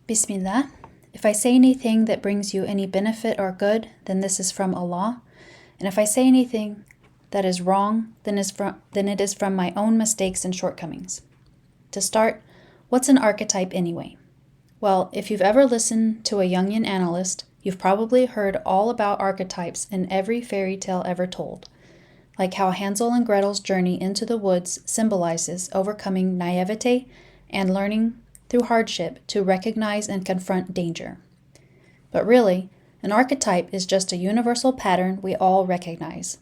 Bismillah. If I say anything that brings you any benefit or good, then this is from Allah. And if I say anything that is wrong, then it is from my own mistakes and shortcomings. To start, what's an archetype anyway? Well, if you've ever listened to a Jungian analyst, you've probably heard all about archetypes in every fairy tale ever told, like how Hansel and Gretel's journey into the woods symbolizes overcoming naivete and learning through hardship to recognize and confront danger. But really, an archetype is just a universal pattern we all recognize,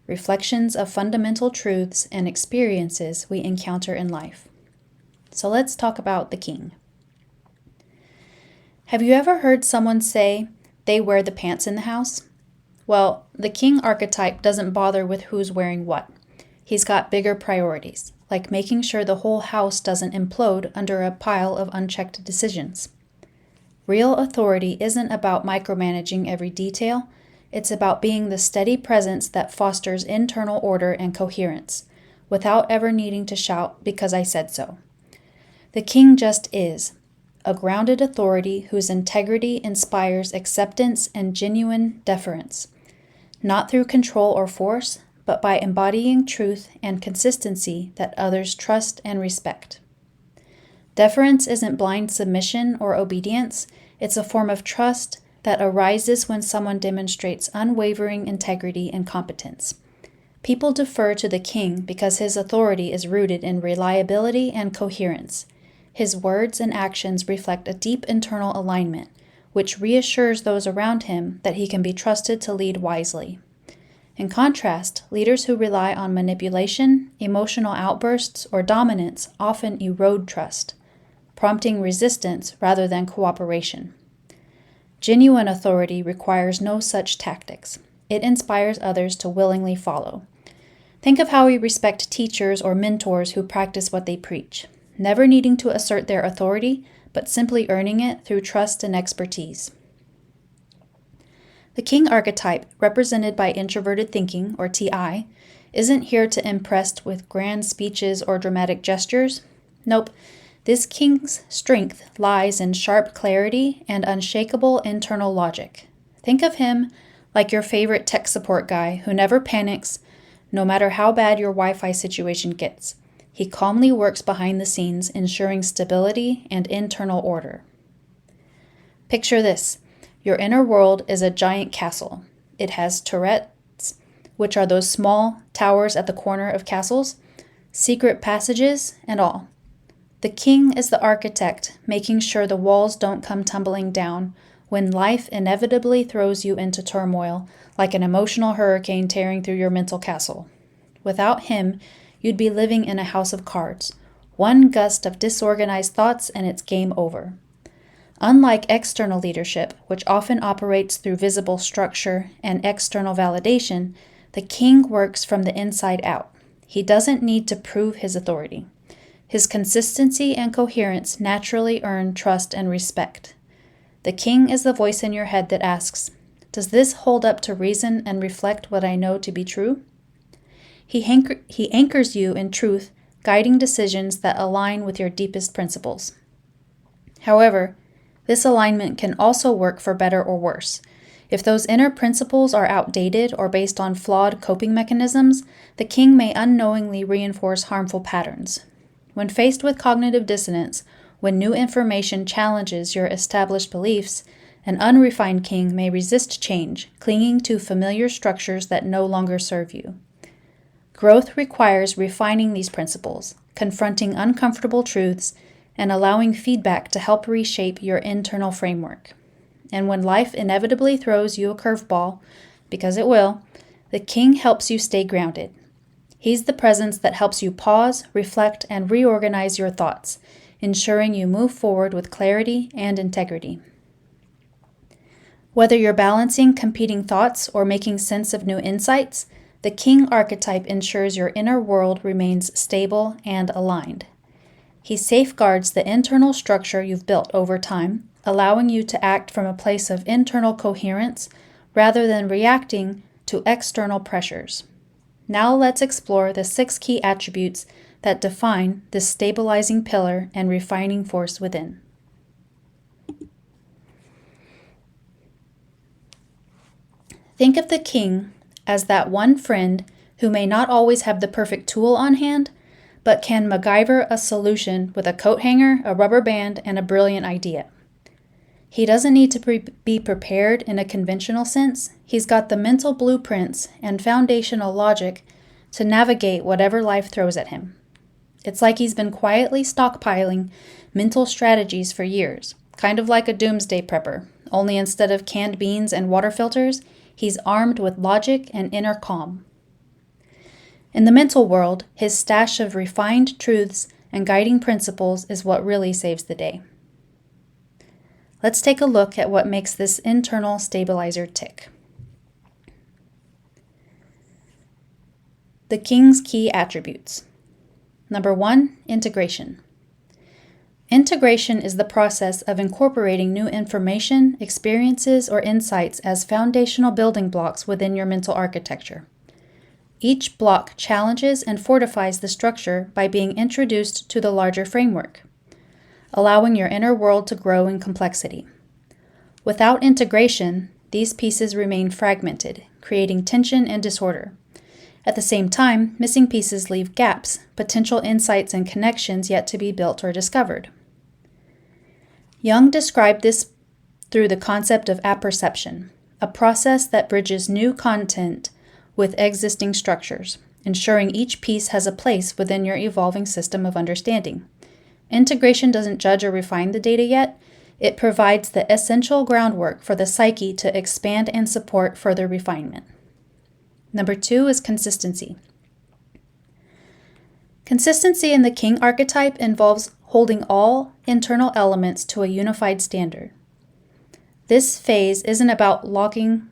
reflections of fundamental truths and experiences we encounter in life. So let's talk about the king. Have you ever heard someone say they wear the pants in the house? Well, the king archetype doesn't bother with who's wearing what. He's got bigger priorities, like making sure the whole house doesn't implode under a pile of unchecked decisions. Real authority isn't about micromanaging every detail. It's about being the steady presence that fosters internal order and coherence, without ever needing to shout because I said so. The king just is, a grounded authority whose integrity inspires acceptance and genuine deference, not through control or force, but by embodying truth and consistency that others trust and respect. Deference isn't blind submission or obedience, it's a form of trust that arises when someone demonstrates unwavering integrity and competence. People defer to the king because his authority is rooted in reliability and coherence. His words and actions reflect a deep internal alignment, which reassures those around him that he can be trusted to lead wisely. In contrast, leaders who rely on manipulation, emotional outbursts, or dominance often erode trust, prompting resistance rather than cooperation. Genuine authority requires no such tactics. It inspires others to willingly follow. Think of how we respect teachers or mentors who practice what they preach, never needing to assert their authority, but simply earning it through trust and expertise. The king archetype, represented by introverted thinking, or TI, isn't here to impress with grand speeches or dramatic gestures. Nope, this king's strength lies in sharp clarity and unshakable internal logic. Think of him like your favorite tech support guy who never panics, no matter how bad your Wi-Fi situation gets. He calmly works behind the scenes, ensuring stability and internal order. Picture this. Your inner world is a giant castle. It has turrets, which are those small towers at the corner of castles, secret passages, and all. The king is the architect, making sure the walls don't come tumbling down when life inevitably throws you into turmoil, like an emotional hurricane tearing through your mental castle. Without him, you'd be living in a house of cards. One gust of disorganized thoughts and it's game over. Unlike external leadership, which often operates through visible structure and external validation, the king works from the inside out. He doesn't need to prove his authority. His consistency and coherence naturally earn trust and respect. The king is the voice in your head that asks, "Does this hold up to reason and reflect what I know to be true?" He anchors you in truth, guiding decisions that align with your deepest principles. However, this alignment can also work for better or worse. If those inner principles are outdated or based on flawed coping mechanisms, the king may unknowingly reinforce harmful patterns. When faced with cognitive dissonance, when new information challenges your established beliefs, an unrefined king may resist change, clinging to familiar structures that no longer serve you. Growth requires refining these principles, confronting uncomfortable truths, and allowing feedback to help reshape your internal framework. And when life inevitably throws you a curveball, because it will, the king helps you stay grounded. He's the presence that helps you pause, reflect, and reorganize your thoughts, ensuring you move forward with clarity and integrity. Whether you're balancing competing thoughts or making sense of new insights, the king archetype ensures your inner world remains stable and aligned. He safeguards the internal structure you've built over time, allowing you to act from a place of internal coherence rather than reacting to external pressures. Now let's explore the 6 key attributes that define this stabilizing pillar and refining force within. Think of the king as that one friend who may not always have the perfect tool on hand, but can MacGyver a solution with a coat hanger, a rubber band, and a brilliant idea. He doesn't need to be prepared in a conventional sense. He's got the mental blueprints and foundational logic to navigate whatever life throws at him. It's like he's been quietly stockpiling mental strategies for years, kind of like a doomsday prepper, only instead of canned beans and water filters, he's armed with logic and inner calm. In the mental world, his stash of refined truths and guiding principles is what really saves the day. Let's take a look at what makes this internal stabilizer tick. The king's key attributes. Number 1, integration. Integration is the process of incorporating new information, experiences, or insights as foundational building blocks within your mental architecture. Each block challenges and fortifies the structure by being introduced to the larger framework, allowing your inner world to grow in complexity. Without integration, these pieces remain fragmented, creating tension and disorder. At the same time, missing pieces leave gaps, potential insights and connections yet to be built or discovered. Jung described this through the concept of apperception, a process that bridges new content with existing structures, ensuring each piece has a place within your evolving system of understanding. Integration doesn't judge or refine the data yet. It provides the essential groundwork for the psyche to expand and support further refinement. Number 2 is consistency. Consistency in the king archetype involves holding all internal elements to a unified standard. This phase isn't about locking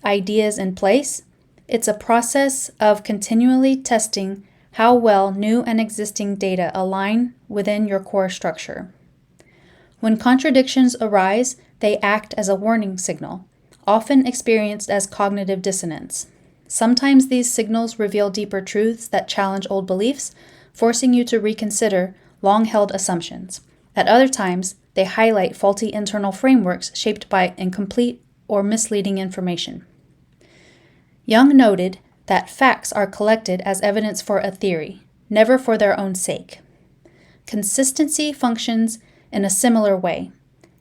ideas in place. It's a process of continually testing how well new and existing data align within your core structure. When contradictions arise, they act as a warning signal, often experienced as cognitive dissonance. Sometimes these signals reveal deeper truths that challenge old beliefs, forcing you to reconsider long-held assumptions. At other times, they highlight faulty internal frameworks shaped by incomplete or misleading information. Jung noted that facts are collected as evidence for a theory, never for their own sake. Consistency functions in a similar way.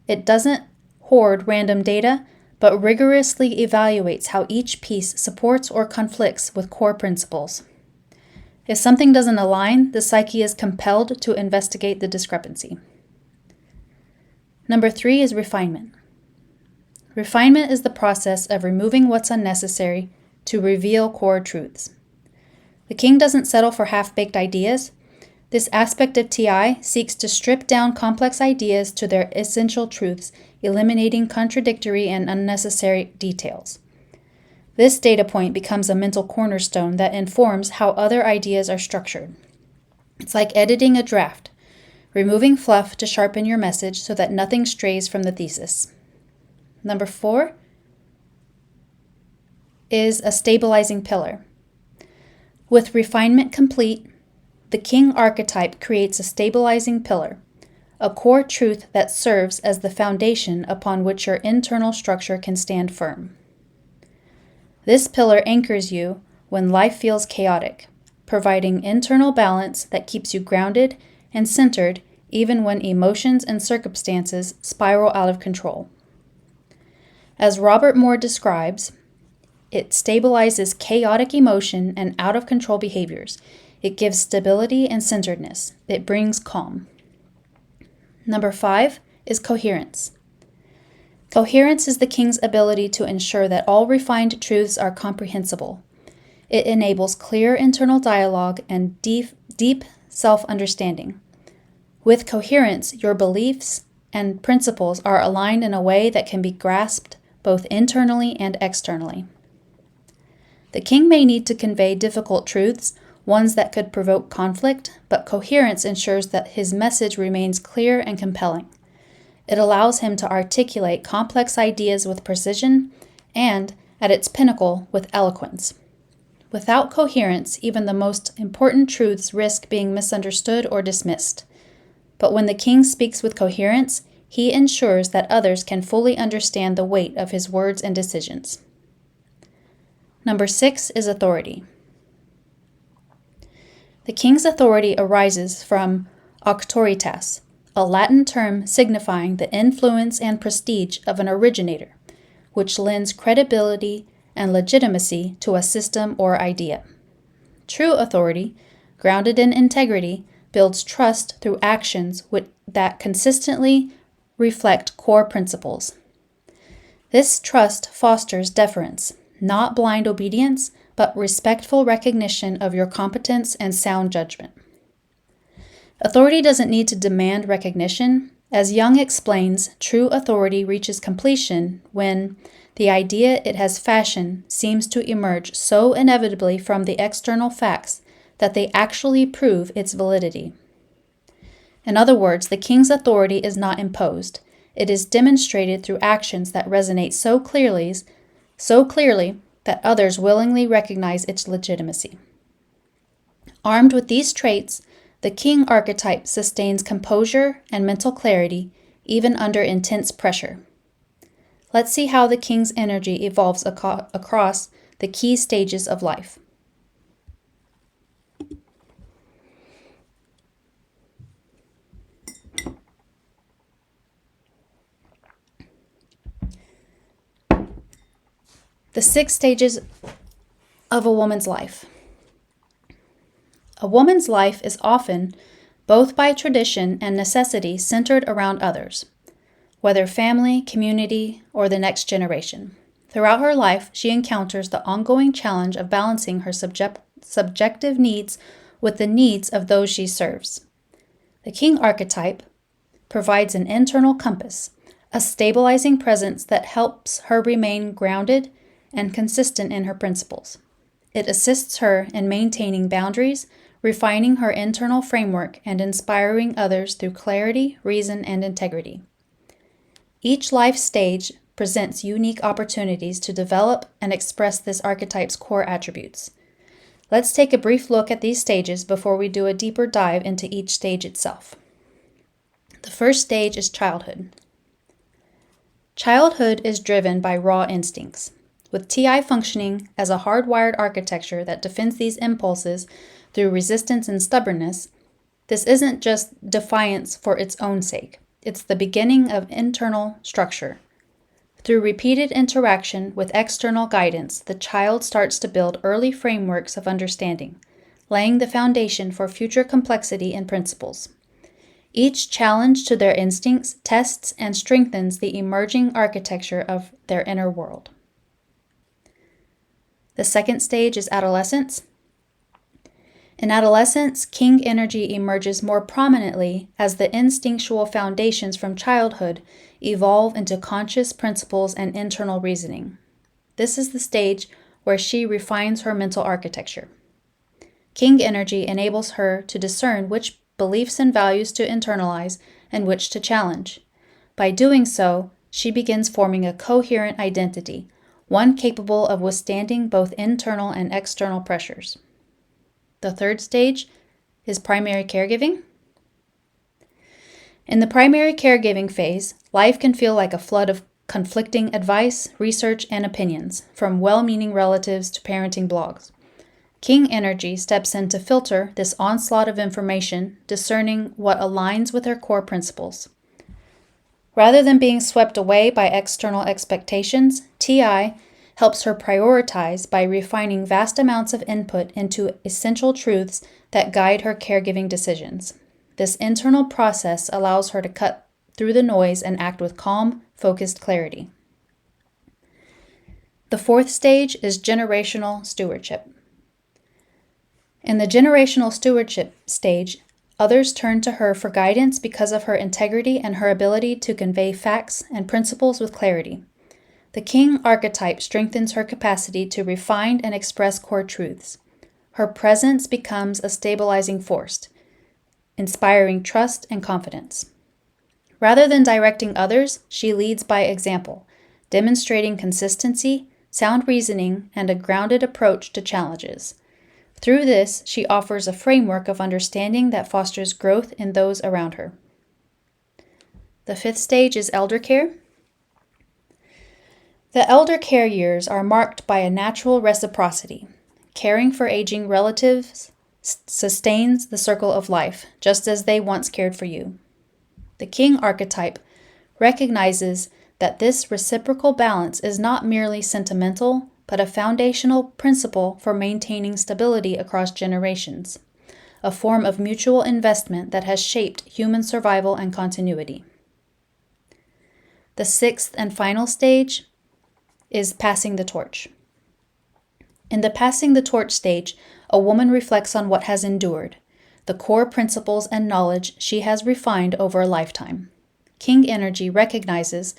It doesn't hoard random data, but rigorously evaluates how each piece supports or conflicts with core principles. If something doesn't align, the psyche is compelled to investigate the discrepancy. Number 3 is refinement. Refinement is the process of removing what's unnecessary to reveal core truths. The king doesn't settle for half-baked ideas. This aspect of TI seeks to strip down complex ideas to their essential truths, eliminating contradictory and unnecessary details. This data point becomes a mental cornerstone that informs how other ideas are structured. It's like editing a draft, removing fluff to sharpen your message so that nothing strays from the thesis. Number 4 is a stabilizing pillar. With refinement complete, the king archetype creates a stabilizing pillar, a core truth that serves as the foundation upon which your internal structure can stand firm. This pillar anchors you when life feels chaotic, providing internal balance that keeps you grounded and centered even when emotions and circumstances spiral out of control. As Robert Moore describes, it stabilizes chaotic emotion and out-of-control behaviors. It gives stability and centeredness. It brings calm. Number 5 is coherence. Coherence is the king's ability to ensure that all refined truths are comprehensible. It enables clear internal dialogue and deep self-understanding. With coherence, your beliefs and principles are aligned in a way that can be grasped both internally and externally. The king may need to convey difficult truths, ones that could provoke conflict, but coherence ensures that his message remains clear and compelling. It allows him to articulate complex ideas with precision and, at its pinnacle, with eloquence. Without coherence, even the most important truths risk being misunderstood or dismissed. But when the king speaks with coherence, he ensures that others can fully understand the weight of his words and decisions. Number 6 is authority. The king's authority arises from auctoritas, a Latin term signifying the influence and prestige of an originator, which lends credibility and legitimacy to a system or idea. True authority, grounded in integrity, builds trust through actions that consistently reflect core principles. This trust fosters deference, not blind obedience, but respectful recognition of your competence and sound judgment. Authority doesn't need to demand recognition. As Jung explains, true authority reaches completion when the idea it has fashioned seems to emerge so inevitably from the external facts that they actually prove its validity. In other words, the king's authority is not imposed. It is demonstrated through actions that resonate so clearly that others willingly recognize its legitimacy. Armed with these traits, the king archetype sustains composure and mental clarity even under intense pressure. Let's see how the king's energy evolves across the key stages of life. The 6 stages of a woman's life. A woman's life is often, both by tradition and necessity, centered around others, whether family, community, or the next generation. Throughout her life, she encounters the ongoing challenge of balancing her subjective needs with the needs of those she serves. The king archetype provides an internal compass, a stabilizing presence that helps her remain grounded and consistent in her principles. It assists her in maintaining boundaries, refining her internal framework, and inspiring others through clarity, reason, and integrity. Each life stage presents unique opportunities to develop and express this archetype's core attributes. Let's take a brief look at these stages before we do a deeper dive into each stage itself. The first stage is childhood. Childhood is driven by raw instincts. With TI functioning as a hardwired architecture that defends these impulses through resistance and stubbornness, this isn't just defiance for its own sake. It's the beginning of internal structure. Through repeated interaction with external guidance, the child starts to build early frameworks of understanding, laying the foundation for future complexity and principles. Each challenge to their instincts tests and strengthens the emerging architecture of their inner world. The second stage is adolescence. In adolescence, king energy emerges more prominently as the instinctual foundations from childhood evolve into conscious principles and internal reasoning. This is the stage where she refines her mental architecture. King energy enables her to discern which beliefs and values to internalize and which to challenge. By doing so, she begins forming a coherent identity, one capable of withstanding both internal and external pressures. The third stage is primary caregiving. In the primary caregiving phase, life can feel like a flood of conflicting advice, research, and opinions, from well-meaning relatives to parenting blogs. King energy steps in to filter this onslaught of information, discerning what aligns with her core principles. Rather than being swept away by external expectations, TI helps her prioritize by refining vast amounts of input into essential truths that guide her caregiving decisions. This internal process allows her to cut through the noise and act with calm, focused clarity. The fourth stage is generational stewardship. In the generational stewardship stage, others turn to her for guidance because of her integrity and her ability to convey facts and principles with clarity. The king archetype strengthens her capacity to refine and express core truths. Her presence becomes a stabilizing force, inspiring trust and confidence. Rather than directing others, she leads by example, demonstrating consistency, sound reasoning, and a grounded approach to challenges. Through this, she offers a framework of understanding that fosters growth in those around her. The fifth stage is elder care. The elder care years are marked by a natural reciprocity. Caring for aging relatives sustains the circle of life, just as they once cared for you. The king archetype recognizes that this reciprocal balance is not merely sentimental, but a foundational principle for maintaining stability across generations, a form of mutual investment that has shaped human survival and continuity. The sixth and final stage is passing the torch. In the passing the torch stage, a woman reflects on what has endured, the core principles and knowledge she has refined over a lifetime. King energy recognizes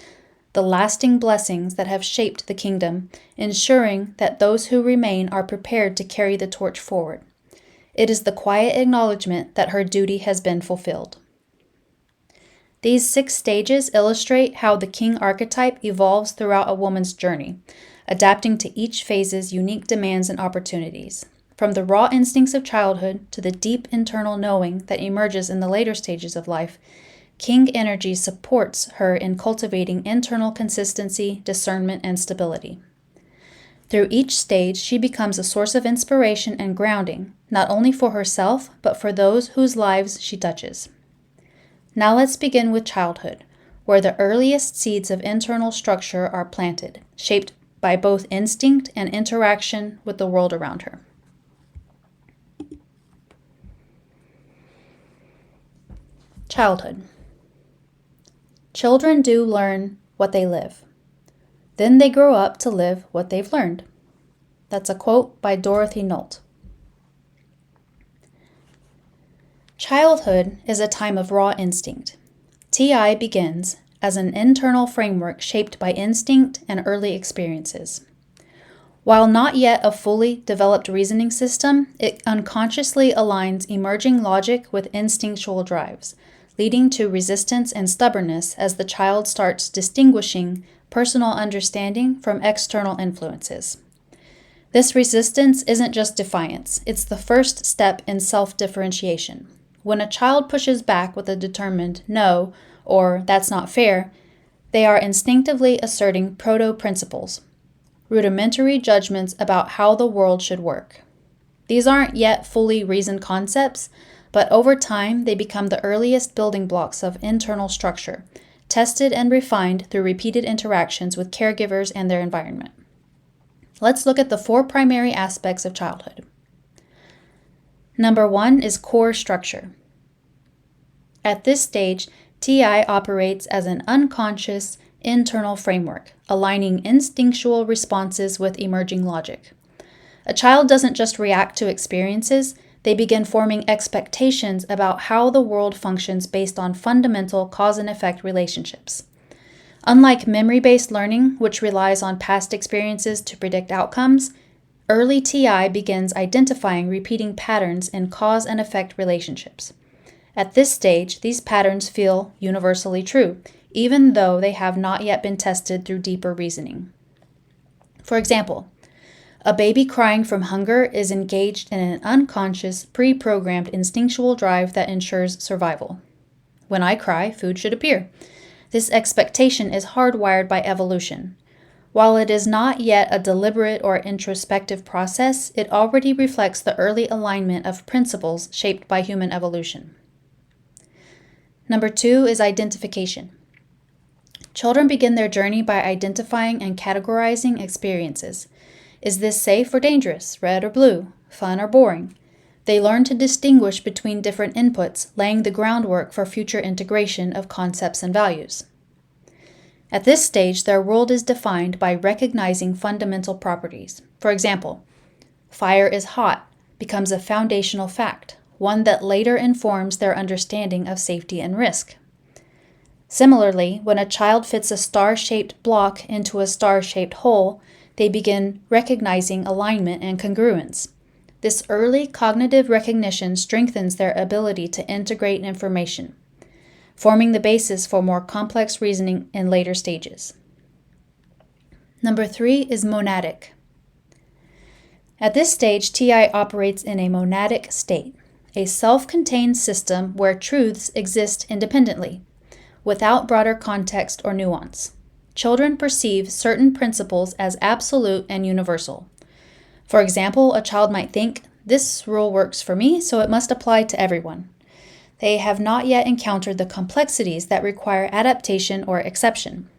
the lasting blessings that have shaped the kingdom, ensuring that those who remain are prepared to carry the torch forward. It is the quiet acknowledgement that her duty has been fulfilled. These 6 stages illustrate how the king archetype evolves throughout a woman's journey, adapting to each phase's unique demands and opportunities. From the raw instincts of childhood to the deep internal knowing that emerges in the later stages of life, king energy supports her in cultivating internal consistency, discernment, and stability. Through each stage, she becomes a source of inspiration and grounding, not only for herself, but for those whose lives she touches. Now let's begin with childhood, where the earliest seeds of internal structure are planted, shaped by both instinct and interaction with the world around her. Childhood. Children do learn what they live. Then they grow up to live what they've learned. That's a quote by Dorothy Nolt. Childhood is a time of raw instinct. TI begins as an internal framework shaped by instinct and early experiences. While not yet a fully developed reasoning system, it unconsciously aligns emerging logic with instinctual drives, leading to resistance and stubbornness as the child starts distinguishing personal understanding from external influences. This resistance isn't just defiance, it's the first step in self-differentiation. When a child pushes back with a determined no or that's not fair, they are instinctively asserting proto-principles, rudimentary judgments about how the world should work. These aren't yet fully reasoned concepts, but over time they become the earliest building blocks of internal structure, tested and refined through repeated interactions with caregivers and their environment. Let's look at the 4 primary aspects of childhood. Number 1 is core structure. At this stage, TI operates as an unconscious internal framework, aligning instinctual responses with emerging logic. A child doesn't just react to experiences, they begin forming expectations about how the world functions based on fundamental cause and effect relationships. Unlike memory-based learning, which relies on past experiences to predict outcomes, early TI begins identifying repeating patterns in cause and effect relationships. At this stage, these patterns feel universally true, even though they have not yet been tested through deeper reasoning. For example, a baby crying from hunger is engaged in an unconscious, pre-programmed instinctual drive that ensures survival. When I cry, food should appear. This expectation is hardwired by evolution. While it is not yet a deliberate or introspective process, it already reflects the early alignment of principles shaped by human evolution. Number 2 is identification. Children begin their journey by identifying and categorizing experiences. Is this safe or dangerous, red or blue, fun or boring? They learn to distinguish between different inputs, laying the groundwork for future integration of concepts and values. At this stage, their world is defined by recognizing fundamental properties. For example, fire is hot becomes a foundational fact, one that later informs their understanding of safety and risk. Similarly, when a child fits a star-shaped block into a star-shaped hole, they begin recognizing alignment and congruence. This early cognitive recognition strengthens their ability to integrate information, forming the basis for more complex reasoning in later stages. Number 3 is monadic. At this stage, TI operates in a monadic state, a self-contained system where truths exist independently, without broader context or nuance. children perceive certain principles as absolute and universal. For example, a child might think, "This rule works for me, so it must apply to everyone." They have not yet encountered the complexities that require adaptation or exception.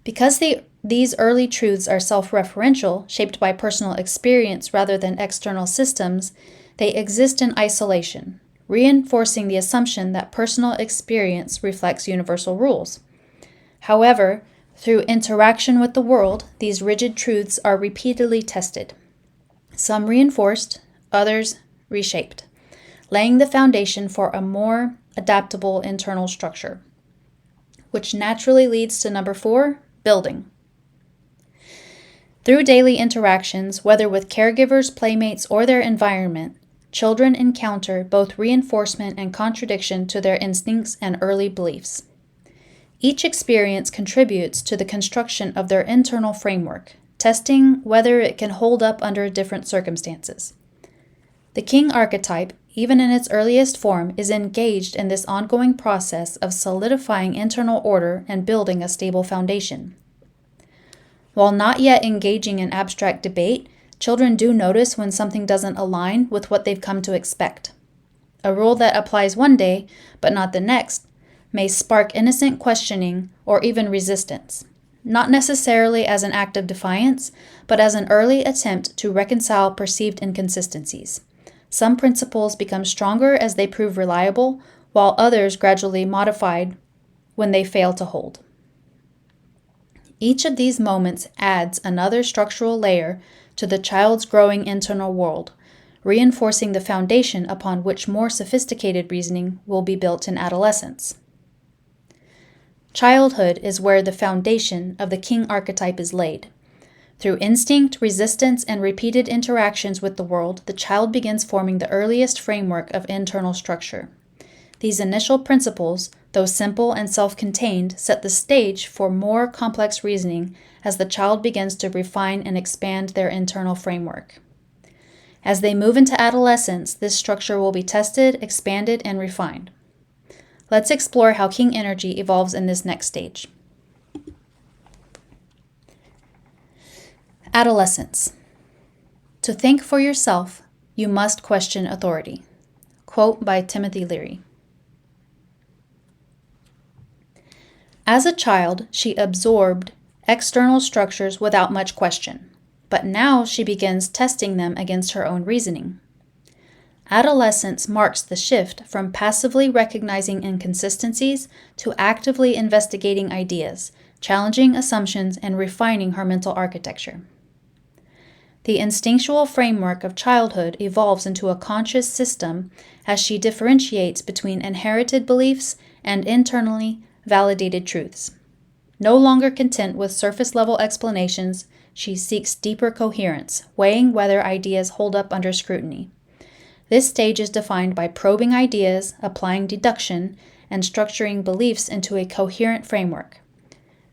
Because these early truths are self-referential, shaped by personal experience rather than external systems, they exist in isolation, reinforcing the assumption that personal experience reflects universal rules. However, through interaction with the world, these rigid truths are repeatedly tested. Some reinforced, others reshaped, laying the foundation for a more adaptable internal structure, which naturally leads to number 4, building. Through daily interactions, whether with caregivers, playmates, or their environment, children encounter both reinforcement and contradiction to their instincts and early beliefs. Each experience contributes to the construction of their internal framework, testing whether it can hold up under different circumstances. The king archetype, even in its earliest form, is engaged in this ongoing process of solidifying internal order and building a stable foundation. While not yet engaging in abstract debate, children do notice when something doesn't align with what they've come to expect. A rule that applies one day, but not the next, may spark innocent questioning or even resistance, not necessarily as an act of defiance, but as an early attempt to reconcile perceived inconsistencies. Some principles become stronger as they prove reliable, while others gradually modified when they fail to hold. Each of these moments adds another structural layer to the child's growing internal world, reinforcing the foundation upon which more sophisticated reasoning will be built in adolescence. Childhood is where the foundation of the king archetype is laid. Through instinct, resistance, and repeated interactions with the world, the child begins forming the earliest framework of internal structure. These initial principles, though simple and self-contained, set the stage for more complex reasoning as the child begins to refine and expand their internal framework. As they move into adolescence, this structure will be tested, expanded, and refined. Let's explore how king energy evolves in this next stage. Adolescence. To think for yourself, you must question authority. Quote by Timothy Leary. As a child, she absorbed external structures without much question, but now she begins testing them against her own reasoning. Adolescence marks the shift from passively recognizing inconsistencies to actively investigating ideas, challenging assumptions, and refining her mental architecture. The instinctual framework of childhood evolves into a conscious system as she differentiates between inherited beliefs and internally validated truths. No longer content with surface-level explanations, she seeks deeper coherence, weighing whether ideas hold up under scrutiny. This stage is defined by probing ideas, applying deduction, and structuring beliefs into a coherent framework.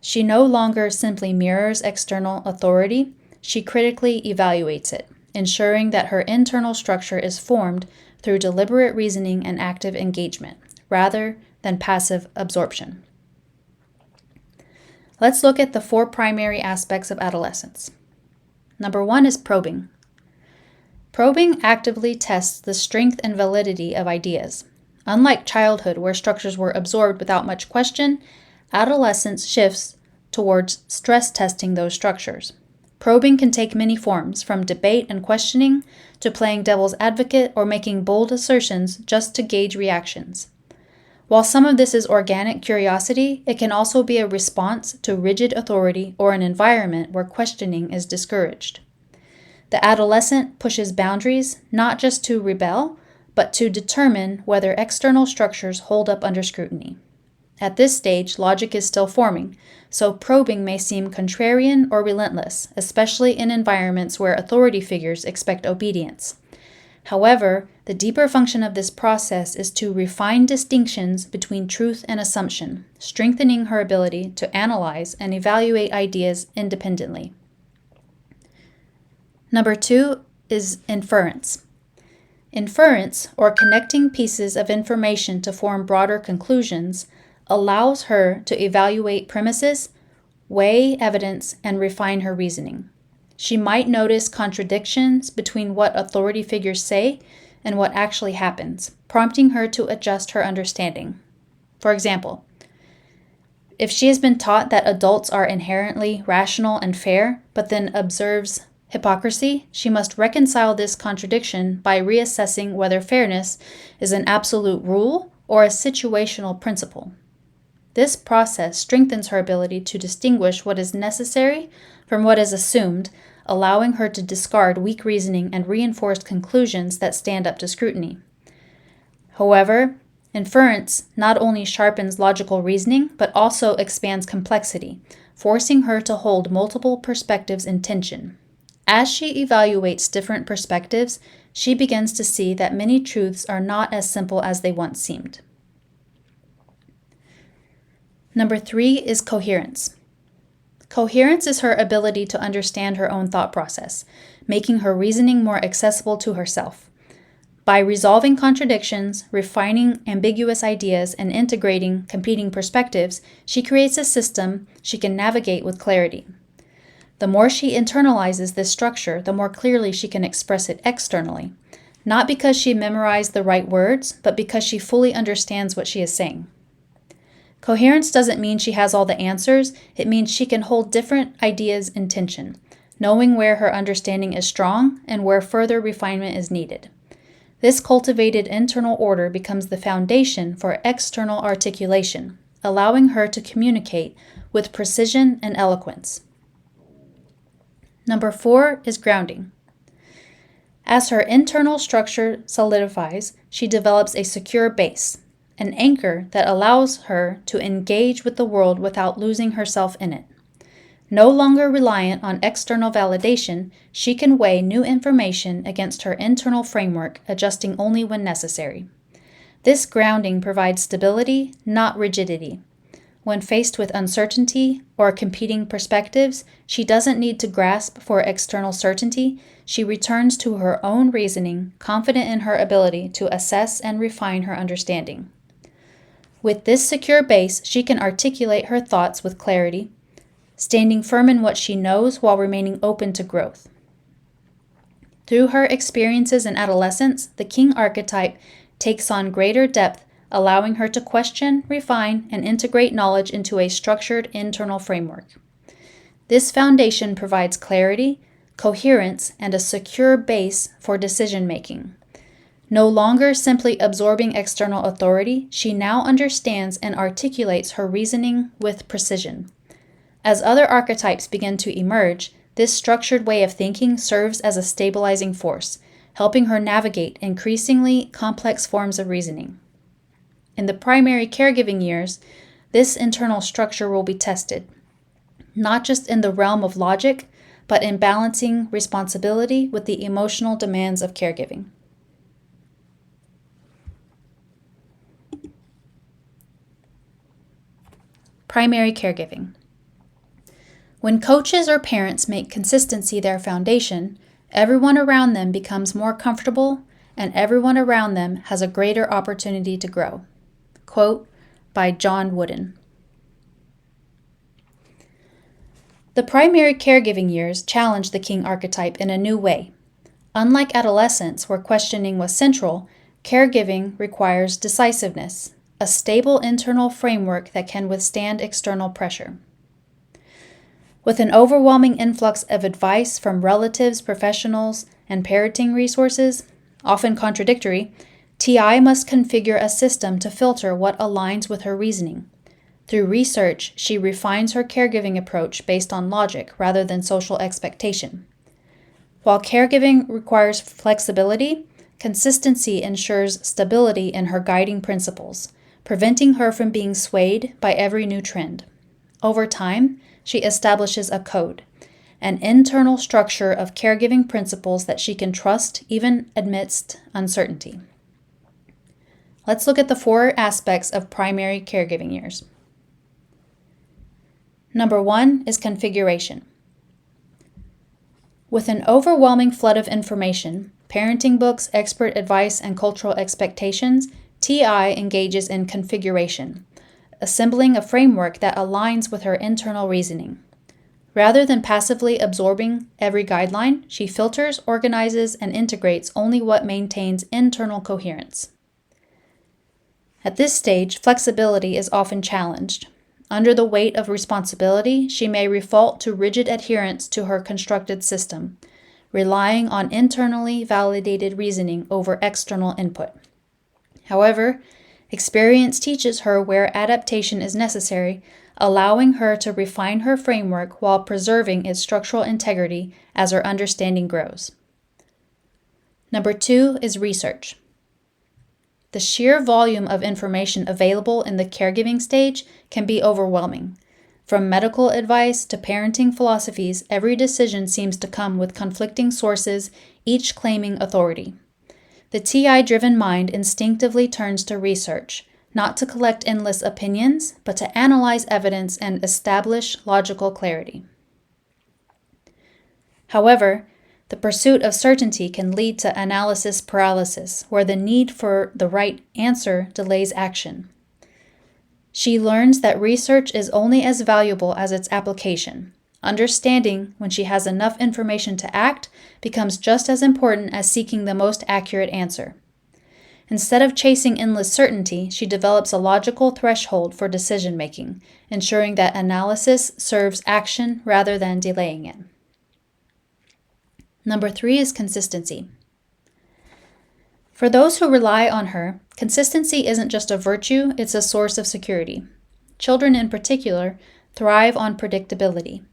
She no longer simply mirrors external authority, she critically evaluates it, ensuring that her internal structure is formed through deliberate reasoning and active engagement, rather than passive absorption. Let's look at the 4 primary aspects of adolescence. Number 1 is probing. Probing actively tests the strength and validity of ideas. Unlike childhood, where structures were absorbed without much question, adolescence shifts towards stress testing those structures. Probing can take many forms, from debate and questioning to playing devil's advocate or making bold assertions just to gauge reactions. While some of this is organic curiosity, it can also be a response to rigid authority or an environment where questioning is discouraged. The adolescent pushes boundaries not just to rebel, but to determine whether external structures hold up under scrutiny. At this stage, logic is still forming, so probing may seem contrarian or relentless, especially in environments where authority figures expect obedience. However, the deeper function of this process is to refine distinctions between truth and assumption, strengthening her ability to analyze and evaluate ideas independently. Number 2 is inference. Inference, or connecting pieces of information to form broader conclusions, allows her to evaluate premises, weigh evidence, and refine her reasoning. She might notice contradictions between what authority figures say and what actually happens, prompting her to adjust her understanding. For example, if she has been taught that adults are inherently rational and fair, but then observes hypocrisy, she must reconcile this contradiction by reassessing whether fairness is an absolute rule or a situational principle. This process strengthens her ability to distinguish what is necessary from what is assumed, allowing her to discard weak reasoning and reinforced conclusions that stand up to scrutiny. However, inference not only sharpens logical reasoning, but also expands complexity, forcing her to hold multiple perspectives in tension. As she evaluates different perspectives, she begins to see that many truths are not as simple as they once seemed. Number 3 is coherence. Coherence is her ability to understand her own thought process, making her reasoning more accessible to herself. By resolving contradictions, refining ambiguous ideas, and integrating competing perspectives, she creates a system she can navigate with clarity. The more she internalizes this structure, the more clearly she can express it externally, not because she memorized the right words, but because she fully understands what she is saying. Coherence doesn't mean she has all the answers, it means she can hold different ideas in tension, knowing where her understanding is strong and where further refinement is needed. This cultivated internal order becomes the foundation for external articulation, allowing her to communicate with precision and eloquence. Number 4 is grounding. As her internal structure solidifies, she develops a secure base, an anchor that allows her to engage with the world without losing herself in it. No longer reliant on external validation, she can weigh new information against her internal framework, adjusting only when necessary. This grounding provides stability, not rigidity. When faced with uncertainty or competing perspectives, she doesn't need to grasp for external certainty. She returns to her own reasoning, confident in her ability to assess and refine her understanding. With this secure base, she can articulate her thoughts with clarity, standing firm in what she knows while remaining open to growth. Through her experiences in adolescence, the King archetype takes on greater depth, allowing her to question, refine, and integrate knowledge into a structured internal framework. This foundation provides clarity, coherence, and a secure base for decision-making. No longer simply absorbing external authority, she now understands and articulates her reasoning with precision. As other archetypes begin to emerge, this structured way of thinking serves as a stabilizing force, helping her navigate increasingly complex forms of reasoning. In the primary caregiving years, this internal structure will be tested, not just in the realm of logic, but in balancing responsibility with the emotional demands of caregiving. Primary caregiving. When coaches or parents make consistency their foundation, everyone around them becomes more comfortable and everyone around them has a greater opportunity to grow. Quote by John Wooden. The primary caregiving years challenge the King archetype in a new way. Unlike adolescence, where questioning was central, caregiving requires decisiveness, a stable internal framework that can withstand external pressure. With an overwhelming influx of advice from relatives, professionals, and parenting resources, often contradictory, TI must configure a system to filter what aligns with her reasoning. Through research, she refines her caregiving approach based on logic rather than social expectation. While caregiving requires flexibility, consistency ensures stability in her guiding principles, preventing her from being swayed by every new trend. Over time, she establishes a code, an internal structure of caregiving principles that she can trust even amidst uncertainty. Let's look at the 4 aspects of primary caregiving years. Number 1 is configuration. With an overwhelming flood of information, parenting books, expert advice, and cultural expectations, TI engages in configuration, assembling a framework that aligns with her internal reasoning. Rather than passively absorbing every guideline, she filters, organizes, and integrates only what maintains internal coherence. At this stage, flexibility is often challenged. Under the weight of responsibility, she may default to rigid adherence to her constructed system, relying on internally validated reasoning over external input. However, experience teaches her where adaptation is necessary, allowing her to refine her framework while preserving its structural integrity as her understanding grows. Number 2 is research. The sheer volume of information available in the caregiving stage can be overwhelming. From medical advice to parenting philosophies, every decision seems to come with conflicting sources, each claiming authority. The TI-driven mind instinctively turns to research, not to collect endless opinions, but to analyze evidence and establish logical clarity. However, the pursuit of certainty can lead to analysis paralysis, where the need for the right answer delays action. She learns that research is only as valuable as its application. Understanding when she has enough information to act becomes just as important as seeking the most accurate answer. Instead of chasing endless certainty, she develops a logical threshold for decision-making, ensuring that analysis serves action rather than delaying it. Number 3 is consistency. For those who rely on her, consistency isn't just a virtue, it's a source of security. Children in particular thrive on predictability.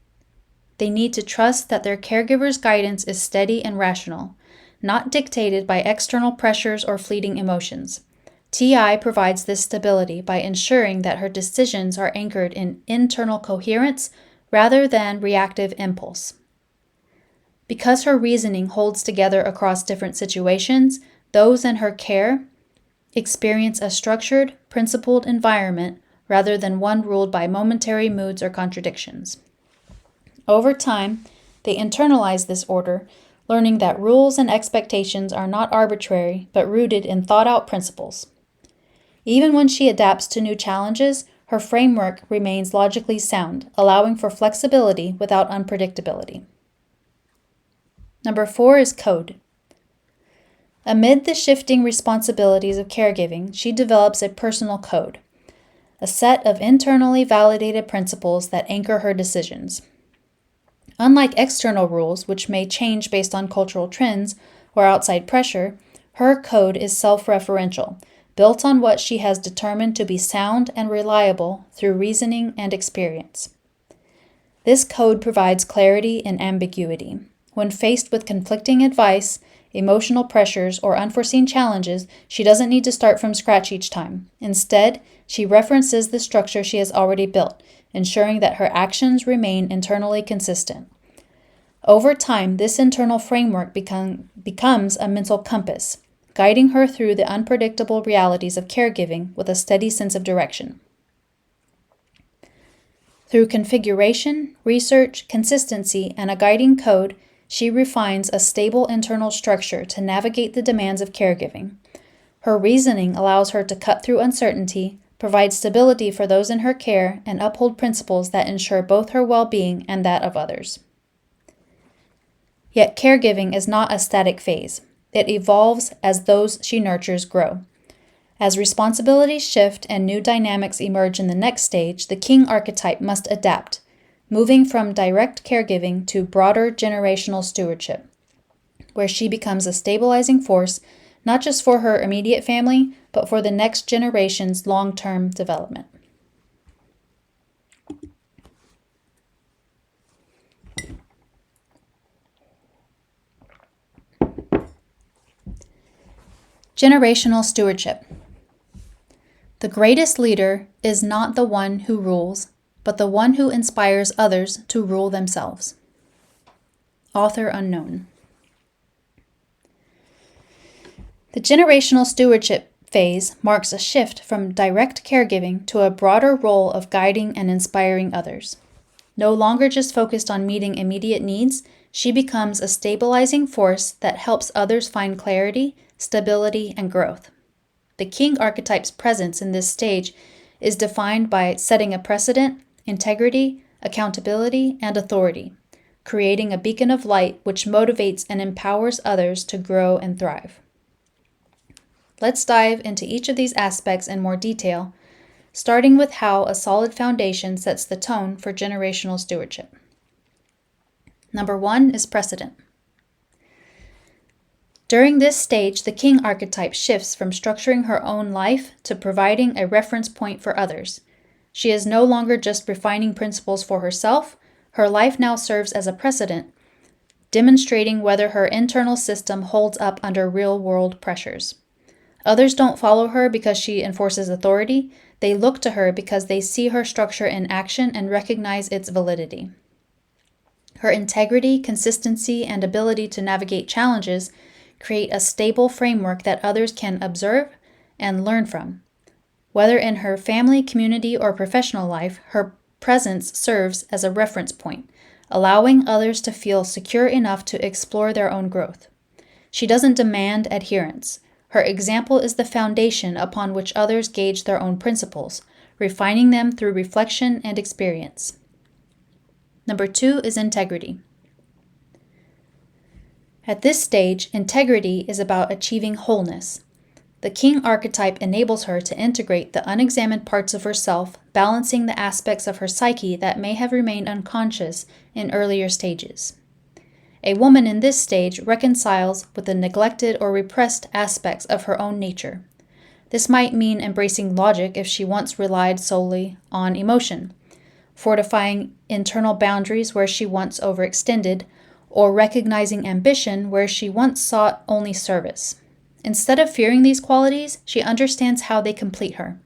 They need to trust that their caregiver's guidance is steady and rational, not dictated by external pressures or fleeting emotions. TI provides this stability by ensuring that her decisions are anchored in internal coherence rather than reactive impulse. Because her reasoning holds together across different situations, those in her care experience a structured, principled environment rather than one ruled by momentary moods or contradictions. Over time, they internalize this order, learning that rules and expectations are not arbitrary but rooted in thought-out principles. Even when she adapts to new challenges, her framework remains logically sound, allowing for flexibility without unpredictability. Number 4 is code. Amid the shifting responsibilities of caregiving, she develops a personal code, a set of internally validated principles that anchor her decisions. Unlike external rules, which may change based on cultural trends or outside pressure, her code is self-referential, built on what she has determined to be sound and reliable through reasoning and experience. This code provides clarity in ambiguity. When faced with conflicting advice, emotional pressures, or unforeseen challenges, she doesn't need to start from scratch each time. Instead, she references the structure she has already built, ensuring that her actions remain internally consistent. Over time, this internal framework becomes a mental compass, guiding her through the unpredictable realities of caregiving with a steady sense of direction. Through configuration, research, consistency, and a guiding code, she refines a stable internal structure to navigate the demands of caregiving. Her reasoning allows her to cut through uncertainty, provide stability for those in her care, and uphold principles that ensure both her well-being and that of others. Yet caregiving is not a static phase. It evolves as those she nurtures grow. As responsibilities shift and new dynamics emerge in the next stage, the king archetype must adapt, moving from direct caregiving to broader generational stewardship, where she becomes a stabilizing force not just for her immediate family, but for the next generation's long-term development. Generational stewardship. The greatest leader is not the one who rules, but the one who inspires others to rule themselves. Author unknown. The generational stewardship phase marks a shift from direct caregiving to a broader role of guiding and inspiring others. No longer just focused on meeting immediate needs, she becomes a stabilizing force that helps others find clarity, stability, and growth. The king archetype's presence in this stage is defined by setting a precedent, integrity, accountability, and authority, creating a beacon of light which motivates and empowers others to grow and thrive. Let's dive into each of these aspects in more detail, starting with how a solid foundation sets the tone for generational stewardship. Number 1 is precedent. During this stage, the king archetype shifts from structuring her own life to providing a reference point for others. She is no longer just refining principles for herself. Her life now serves as a precedent, demonstrating whether her internal system holds up under real-world pressures. Others don't follow her because she enforces authority. They look to her because they see her structure in action and recognize its validity. Her integrity, consistency, and ability to navigate challenges create a stable framework that others can observe and learn from. Whether in her family, community, or professional life, her presence serves as a reference point, allowing others to feel secure enough to explore their own growth. She doesn't demand adherence. Her example is the foundation upon which others gauge their own principles, refining them through reflection and experience. Number 2 is integrity. At this stage, integrity is about achieving wholeness. The king archetype enables her to integrate the unexamined parts of herself, balancing the aspects of her psyche that may have remained unconscious in earlier stages. A woman in this stage reconciles with the neglected or repressed aspects of her own nature. This might mean embracing logic if she once relied solely on emotion, fortifying internal boundaries where she once overextended, or recognizing ambition where she once sought only service. Instead of fearing these qualities, she understands how they complete her.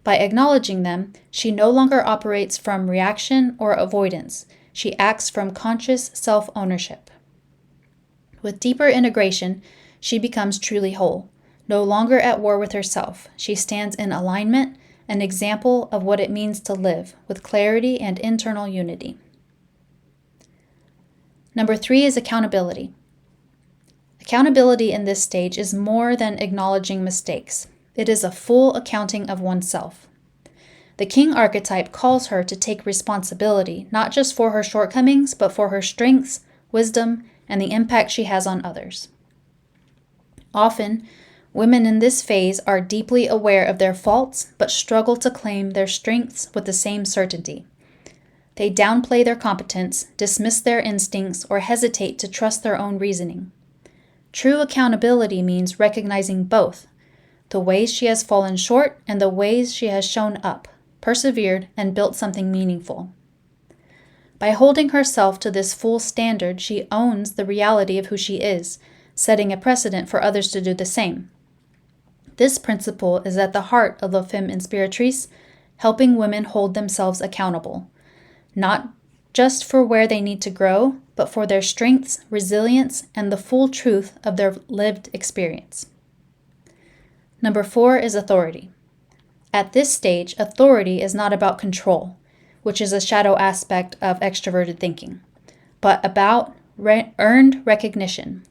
By acknowledging them, she no longer operates from reaction or avoidance. She acts from conscious self-ownership. With deeper integration, she becomes truly whole, no longer at war with herself. She stands in alignment, an example of what it means to live with clarity and internal unity. Number 3 is accountability. Accountability in this stage is more than acknowledging mistakes. It is a full accounting of oneself. The king archetype calls her to take responsibility, not just for her shortcomings, but for her strengths, wisdom, and the impact she has on others. Often, women in this phase are deeply aware of their faults, but struggle to claim their strengths with the same certainty. They downplay their competence, dismiss their instincts, or hesitate to trust their own reasoning. True accountability means recognizing both, the ways she has fallen short and the ways she has shown up, persevered, and built something meaningful. By holding herself to this full standard, she owns the reality of who she is, setting a precedent for others to do the same. This principle is at the heart of La Femme Inspiratrice, helping women hold themselves accountable, not just for where they need to grow, but for their strengths, resilience, and the full truth of their lived experience. Number 4 is authority. At this stage, authority is not about control, which is a shadow aspect of extroverted thinking, but about earned recognition.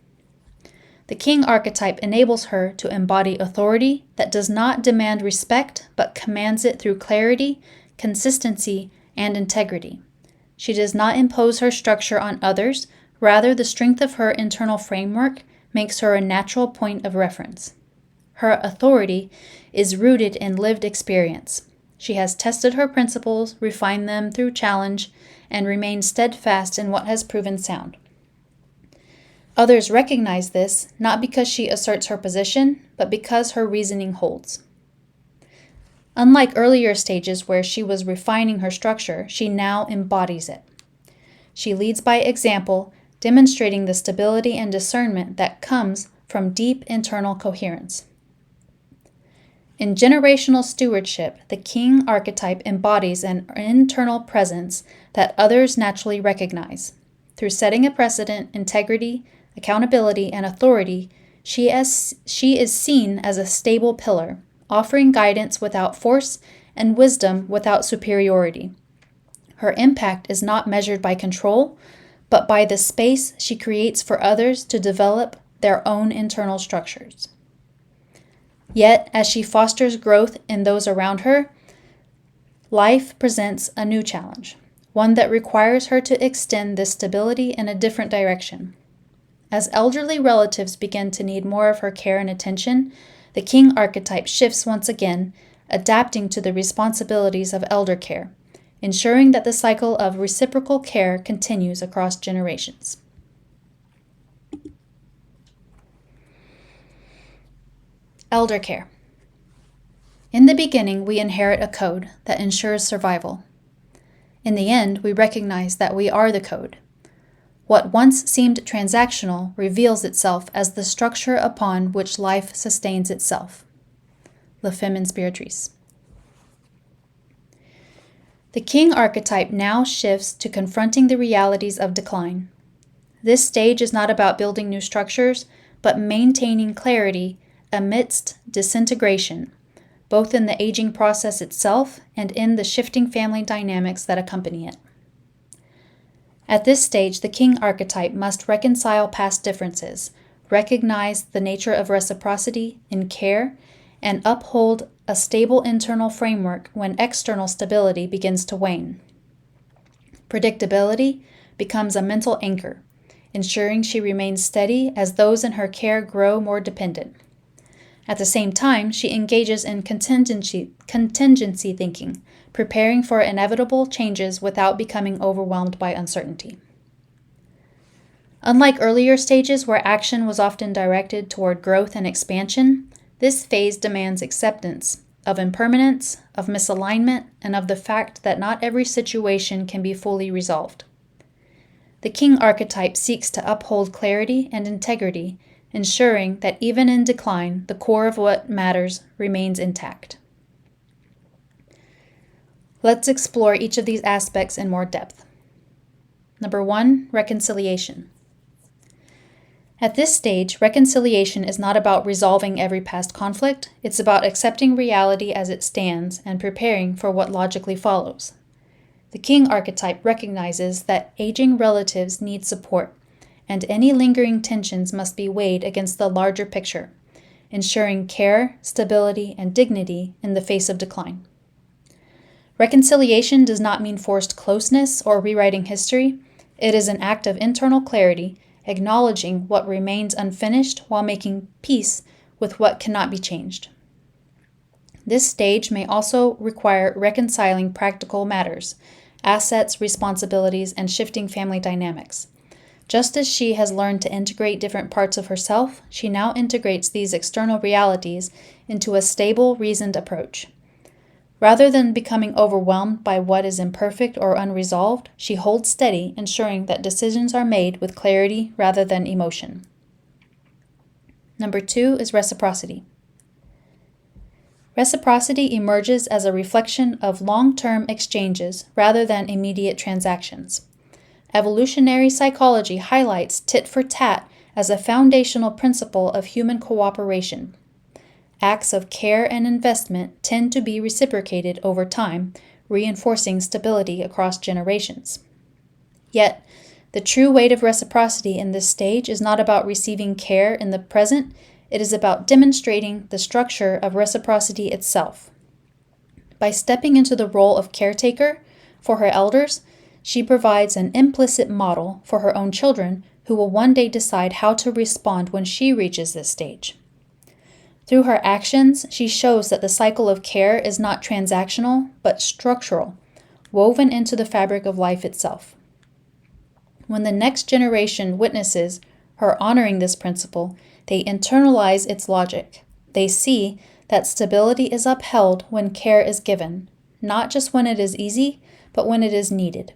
The king archetype enables her to embody authority that does not demand respect, but commands it through clarity, consistency, and integrity. She does not impose her structure on others. Rather, the strength of her internal framework makes her a natural point of reference. Her authority is rooted in lived experience. She has tested her principles, refined them through challenge, and remained steadfast in what has proven sound. Others recognize this not because she asserts her position, but because her reasoning holds. Unlike earlier stages where she was refining her structure, she now embodies it. She leads by example, demonstrating the stability and discernment that comes from deep internal coherence. In generational stewardship, the king archetype embodies an internal presence that others naturally recognize. Through setting a precedent, integrity, accountability, and authority, she is seen as a stable pillar, offering guidance without force and wisdom without superiority. Her impact is not measured by control, but by the space she creates for others to develop their own internal structures. Yet, as she fosters growth in those around her, Life presents a new challenge, one that requires her to extend this stability in a different direction. As elderly relatives begin to need more of her care and attention, the king archetype shifts once again, adapting to the responsibilities of elder care, ensuring that the cycle of reciprocal care continues across generations. Elder care. In the beginning, we inherit a code that ensures survival. In the end, we recognize that we are the code. What once seemed transactional reveals itself as the structure upon which life sustains itself. La Femme Inspiratrice. The king archetype now shifts to confronting the realities of decline. This stage is not about building new structures, but maintaining clarity amidst disintegration, both in the aging process itself and in the shifting family dynamics that accompany it. At this stage, the king archetype must reconcile past differences, recognize the nature of reciprocity in care, and uphold a stable internal framework when external stability begins to wane. Predictability becomes a mental anchor, ensuring she remains steady as those in her care grow more dependent. At the same time, she engages in contingency thinking, preparing for inevitable changes without becoming overwhelmed by uncertainty. Unlike earlier stages where action was often directed toward growth and expansion, this phase demands acceptance of impermanence, of misalignment, and of the fact that not every situation can be fully resolved. The king archetype seeks to uphold clarity and integrity, ensuring that even in decline, the core of what matters remains intact. Let's explore each of these aspects in more depth. Number 1, reconciliation. At this stage, reconciliation is not about resolving every past conflict, it's about accepting reality as it stands and preparing for what logically follows. The king archetype recognizes that aging relatives need support, and any lingering tensions must be weighed against the larger picture, ensuring care, stability, and dignity in the face of decline. Reconciliation does not mean forced closeness or rewriting history. It is an act of internal clarity, acknowledging what remains unfinished while making peace with what cannot be changed. This stage may also require reconciling practical matters, assets, responsibilities, and shifting family dynamics. Just as she has learned to integrate different parts of herself, she now integrates these external realities into a stable, reasoned approach. Rather than becoming overwhelmed by what is imperfect or unresolved, she holds steady, ensuring that decisions are made with clarity rather than emotion. Number 2 is reciprocity. Reciprocity emerges as a reflection of long-term exchanges rather than immediate transactions. Evolutionary psychology highlights tit for tat as a foundational principle of human cooperation. Acts of care and investment tend to be reciprocated over time, reinforcing stability across generations. Yet, the true weight of reciprocity in this stage is not about receiving care in the present, it is about demonstrating the structure of reciprocity itself. By stepping into the role of caretaker for her elders, she provides an implicit model for her own children who will one day decide how to respond when she reaches this stage. Through her actions, she shows that the cycle of care is not transactional, but structural, woven into the fabric of life itself. When the next generation witnesses her honoring this principle, they internalize its logic. They see that stability is upheld when care is given, not just when it is easy, but when it is needed.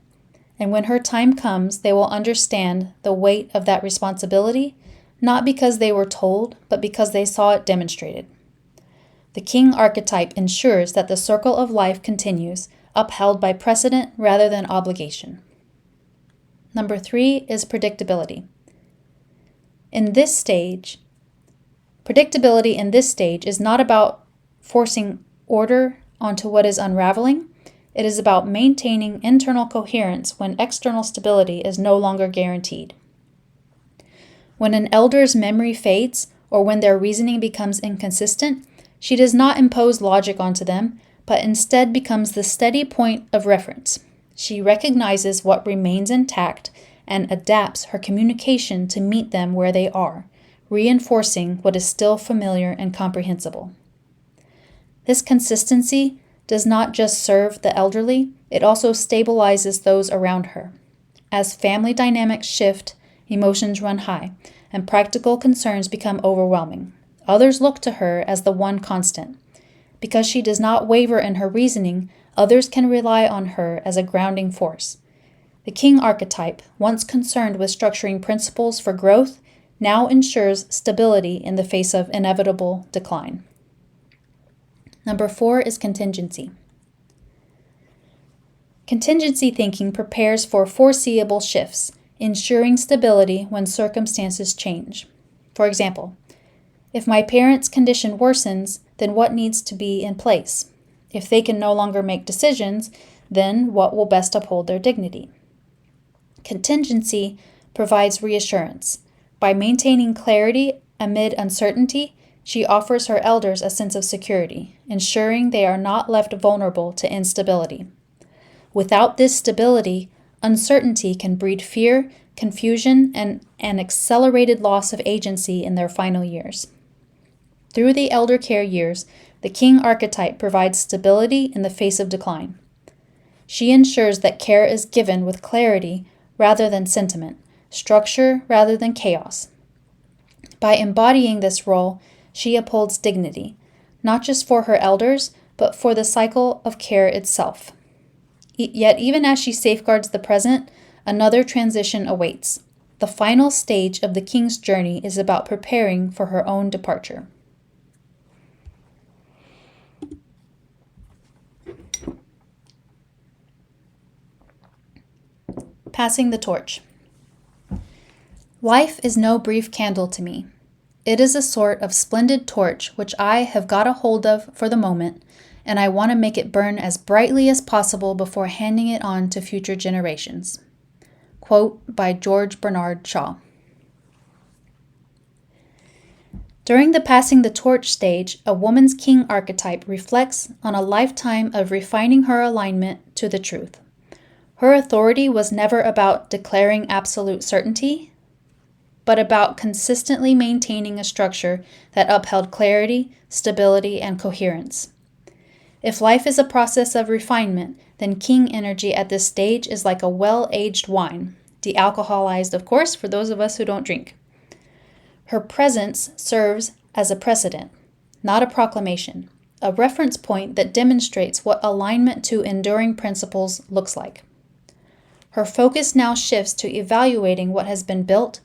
And when her time comes, they will understand the weight of that responsibility, not because they were told, but because they saw it demonstrated. The king archetype ensures that the circle of life continues, upheld by precedent rather than obligation. Number 3 is predictability. Predictability in this stage is not about forcing order onto what is unraveling. It is about maintaining internal coherence when external stability is no longer guaranteed. When an elder's memory fades or when their reasoning becomes inconsistent, she does not impose logic onto them, but instead becomes the steady point of reference. She recognizes what remains intact and adapts her communication to meet them where they are, reinforcing what is still familiar and comprehensible. This consistency does not just serve the elderly, it also stabilizes those around her. As family dynamics shift, emotions run high, and practical concerns become overwhelming. Others look to her as the one constant. Because she does not waver in her reasoning, others can rely on her as a grounding force. The king archetype, once concerned with structuring principles for growth, now ensures stability in the face of inevitable decline. Number 4 is contingency. Contingency thinking prepares for foreseeable shifts, ensuring stability when circumstances change. For example, if my parents' condition worsens, then what needs to be in place? If they can no longer make decisions, then what will best uphold their dignity? Contingency provides reassurance. By maintaining clarity amid uncertainty, she offers her elders a sense of security, ensuring they are not left vulnerable to instability. Without this stability, uncertainty can breed fear, confusion, and an accelerated loss of agency in their final years. Through the elder care years, the king archetype provides stability in the face of decline. She ensures that care is given with clarity rather than sentiment, structure rather than chaos. By embodying this role, she upholds dignity, not just for her elders, but for the cycle of care itself. Yet even as she safeguards the present, another transition awaits. The final stage of the king's journey is about preparing for her own departure. Passing the torch. Life is no brief candle to me. It is a sort of splendid torch which I have got a hold of for the moment, and I want to make it burn as brightly as possible before handing it on to future generations. Quote by George Bernard Shaw. During the passing the torch stage, a woman's king archetype reflects on a lifetime of refining her alignment to the truth. Her authority was never about declaring absolute certainty, but about consistently maintaining a structure that upheld clarity, stability, and coherence. If life is a process of refinement, then king energy at this stage is like a well-aged wine, de-alcoholized, of course, for those of us who don't drink. Her presence serves as a precedent, not a proclamation, a reference point that demonstrates what alignment to enduring principles looks like. Her focus now shifts to evaluating what has been built,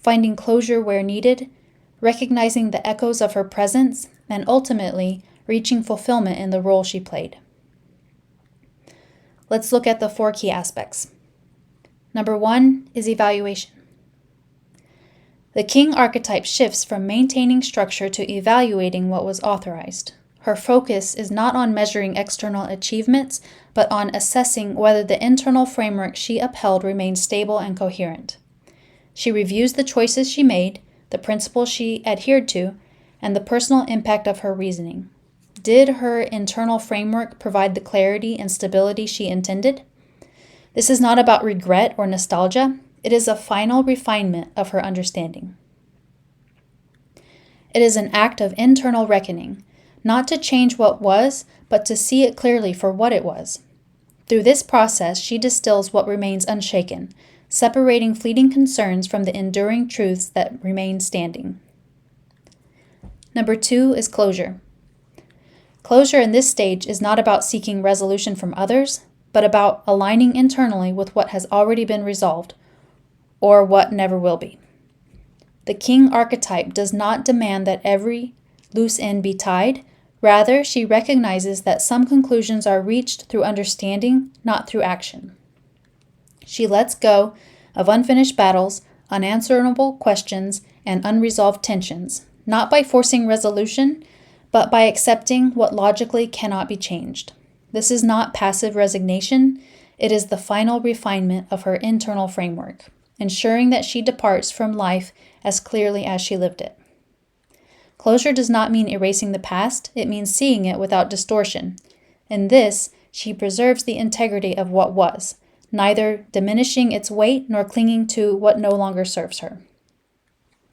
finding closure where needed, recognizing the echoes of her presence, and ultimately reaching fulfillment in the role she played. Let's look at the 4 key aspects. Number 1 is evaluation. The king archetype shifts from maintaining structure to evaluating what was authorized. Her focus is not on measuring external achievements, but on assessing whether the internal framework she upheld remains stable and coherent. She reviews the choices she made, the principles she adhered to, and the personal impact of her reasoning. Did her internal framework provide the clarity and stability she intended? This is not about regret or nostalgia. It is a final refinement of her understanding. It is an act of internal reckoning, not to change what was, but to see it clearly for what it was. Through this process, she distills what remains unshaken, separating fleeting concerns from the enduring truths that remain standing. Number 2 is closure. Closure in this stage is not about seeking resolution from others, but about aligning internally with what has already been resolved, or what never will be. The king archetype does not demand that every loose end be tied. Rather, she recognizes that some conclusions are reached through understanding, not through action. She lets go of unfinished battles, unanswerable questions, and unresolved tensions, not by forcing resolution, but by accepting what logically cannot be changed. This is not passive resignation, it is the final refinement of her internal framework, ensuring that she departs from life as clearly as she lived it. Closure does not mean erasing the past, it means seeing it without distortion. In this, she preserves the integrity of what was, neither diminishing its weight nor clinging to what no longer serves her.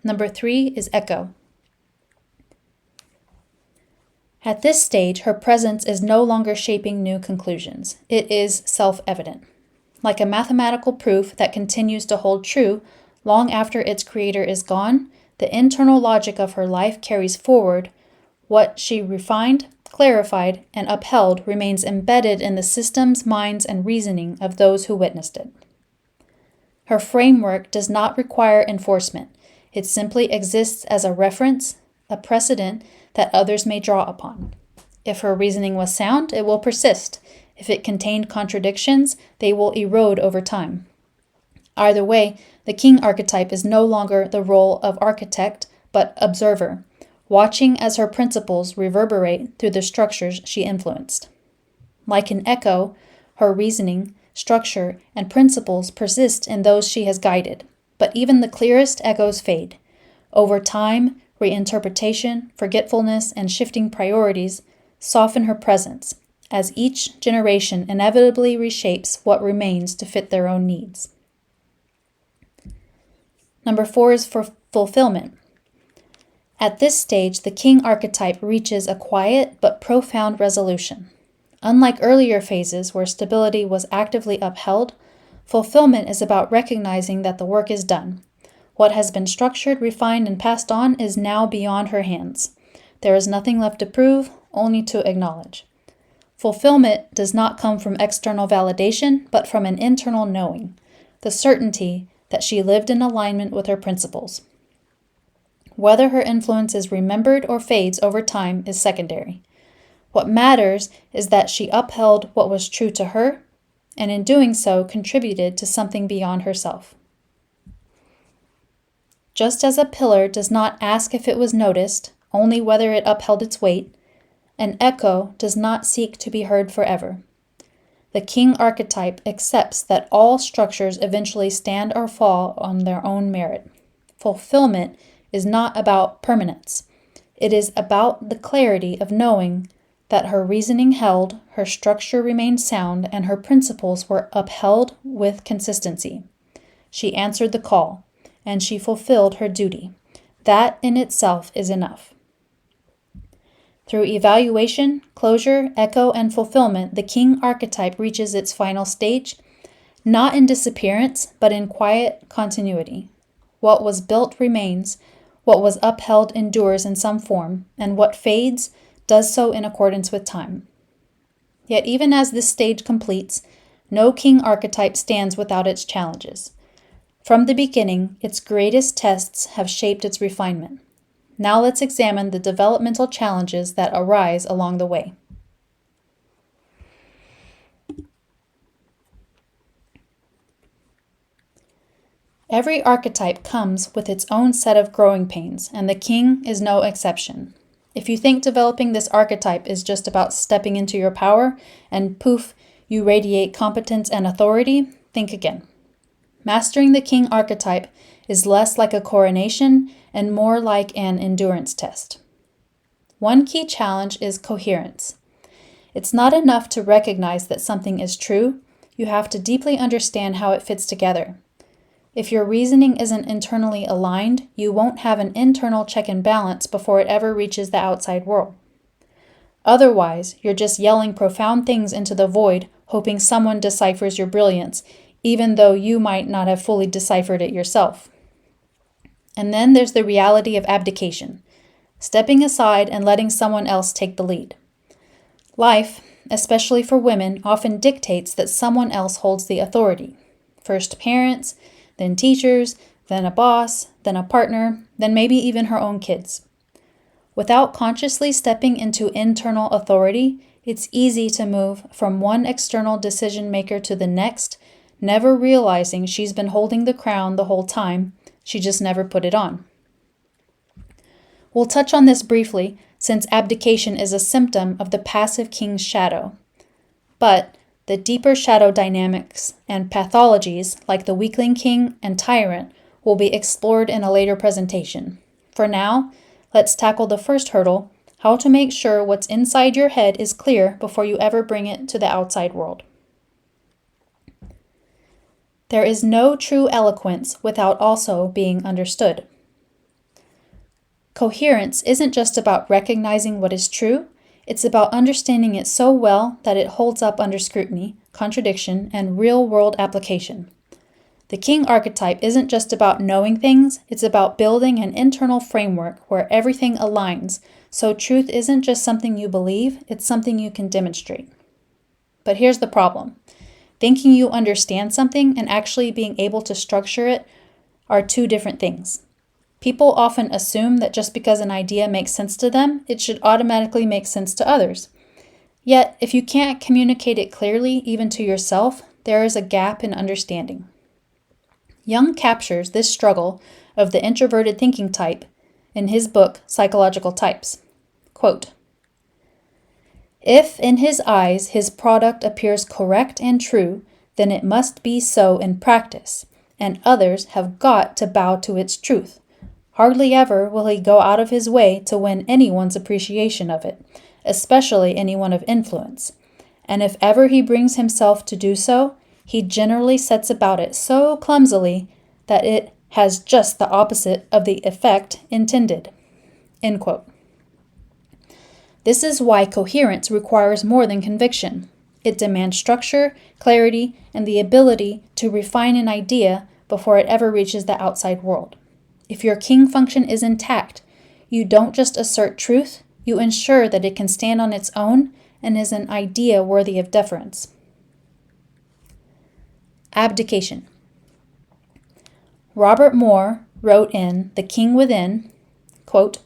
Number 3 is echo. At this stage, her presence is no longer shaping new conclusions. It is self-evident. Like a mathematical proof that continues to hold true long after its creator is gone, the internal logic of her life carries forward. What she refined, clarified, and upheld remains embedded in the systems, minds, and reasoning of those who witnessed it. Her framework does not require enforcement. It simply exists as a reference, a precedent that others may draw upon. If her reasoning was sound, it will persist. If it contained contradictions, they will erode over time. Either way, the king archetype is no longer the role of architect, but observer, watching as her principles reverberate through the structures she influenced. Like an echo, her reasoning, structure, and principles persist in those she has guided, but even the clearest echoes fade. Over time, reinterpretation, forgetfulness, and shifting priorities soften her presence, as each generation inevitably reshapes what remains to fit their own needs. Number 4 is for fulfillment. At this stage, the king archetype reaches a quiet but profound resolution. Unlike earlier phases where stability was actively upheld, fulfillment is about recognizing that the work is done. What has been structured, refined, and passed on is now beyond her hands. There is nothing left to prove, only to acknowledge. Fulfillment does not come from external validation, but from an internal knowing, the certainty that she lived in alignment with her principles. Whether her influence is remembered or fades over time is secondary. What matters is that she upheld what was true to her, and in doing so contributed to something beyond herself. Just as a pillar does not ask if it was noticed, only whether it upheld its weight, an echo does not seek to be heard forever. The king archetype accepts that all structures eventually stand or fall on their own merit. Fulfillment is not about permanence. It is about the clarity of knowing that her reasoning held, her structure remained sound, and her principles were upheld with consistency. She answered the call, and she fulfilled her duty. That in itself is enough. Through evaluation, closure, echo, and fulfillment, the king archetype reaches its final stage, not in disappearance, but in quiet continuity. What was built remains, what was upheld endures in some form, and what fades does so in accordance with time. Yet even as this stage completes, no king archetype stands without its challenges. From the beginning, its greatest tests have shaped its refinement. Now let's examine the developmental challenges that arise along the way. Every archetype comes with its own set of growing pains, and the king is no exception. If you think developing this archetype is just about stepping into your power and poof, you radiate competence and authority, think again. Mastering the king archetype is less like a coronation and more like an endurance test. One key challenge is coherence. It's not enough to recognize that something is true, you have to deeply understand how it fits together. If your reasoning isn't internally aligned, you won't have an internal check and balance before it ever reaches the outside world. Otherwise, you're just yelling profound things into the void, hoping someone deciphers your brilliance, even though you might not have fully deciphered it yourself. And then there's the reality of abdication, stepping aside and letting someone else take the lead. Life, especially for women, often dictates that someone else holds the authority. First parents, then teachers, then a boss, then a partner, then maybe even her own kids. Without consciously stepping into internal authority, it's easy to move from one external decision maker to the next, never realizing she's been holding the crown the whole time, she just never put it on. We'll touch on this briefly, since abdication is a symptom of the passive king's shadow. But the deeper shadow dynamics and pathologies, like the weakling king and tyrant, will be explored in a later presentation. For now, let's tackle the first hurdle, how to make sure what's inside your head is clear before you ever bring it to the outside world. There is no true eloquence without also being understood. Coherence isn't just about recognizing what is true, it's about understanding it so well that it holds up under scrutiny, contradiction, and real-world application. The King archetype isn't just about knowing things, it's about building an internal framework where everything aligns, so truth isn't just something you believe, it's something you can demonstrate. But here's the problem. Thinking you understand something and actually being able to structure it are two different things. People often assume that just because an idea makes sense to them, it should automatically make sense to others. Yet, if you can't communicate it clearly, even to yourself, there is a gap in understanding. Jung captures this struggle of the introverted thinking type in his book, Psychological Types. Quote, "If in his eyes his product appears correct and true, then it must be so in practice, and others have got to bow to its truth. Hardly ever will he go out of his way to win anyone's appreciation of it, especially anyone of influence. And if ever he brings himself to do so, he generally sets about it so clumsily that it has just the opposite of the effect intended." End quote. This is why coherence requires more than conviction. It demands structure, clarity, and the ability to refine an idea before it ever reaches the outside world. If your king function is intact, you don't just assert truth, you ensure that it can stand on its own and is an idea worthy of deference. Abdication. Robert Moore wrote in The King Within, quote,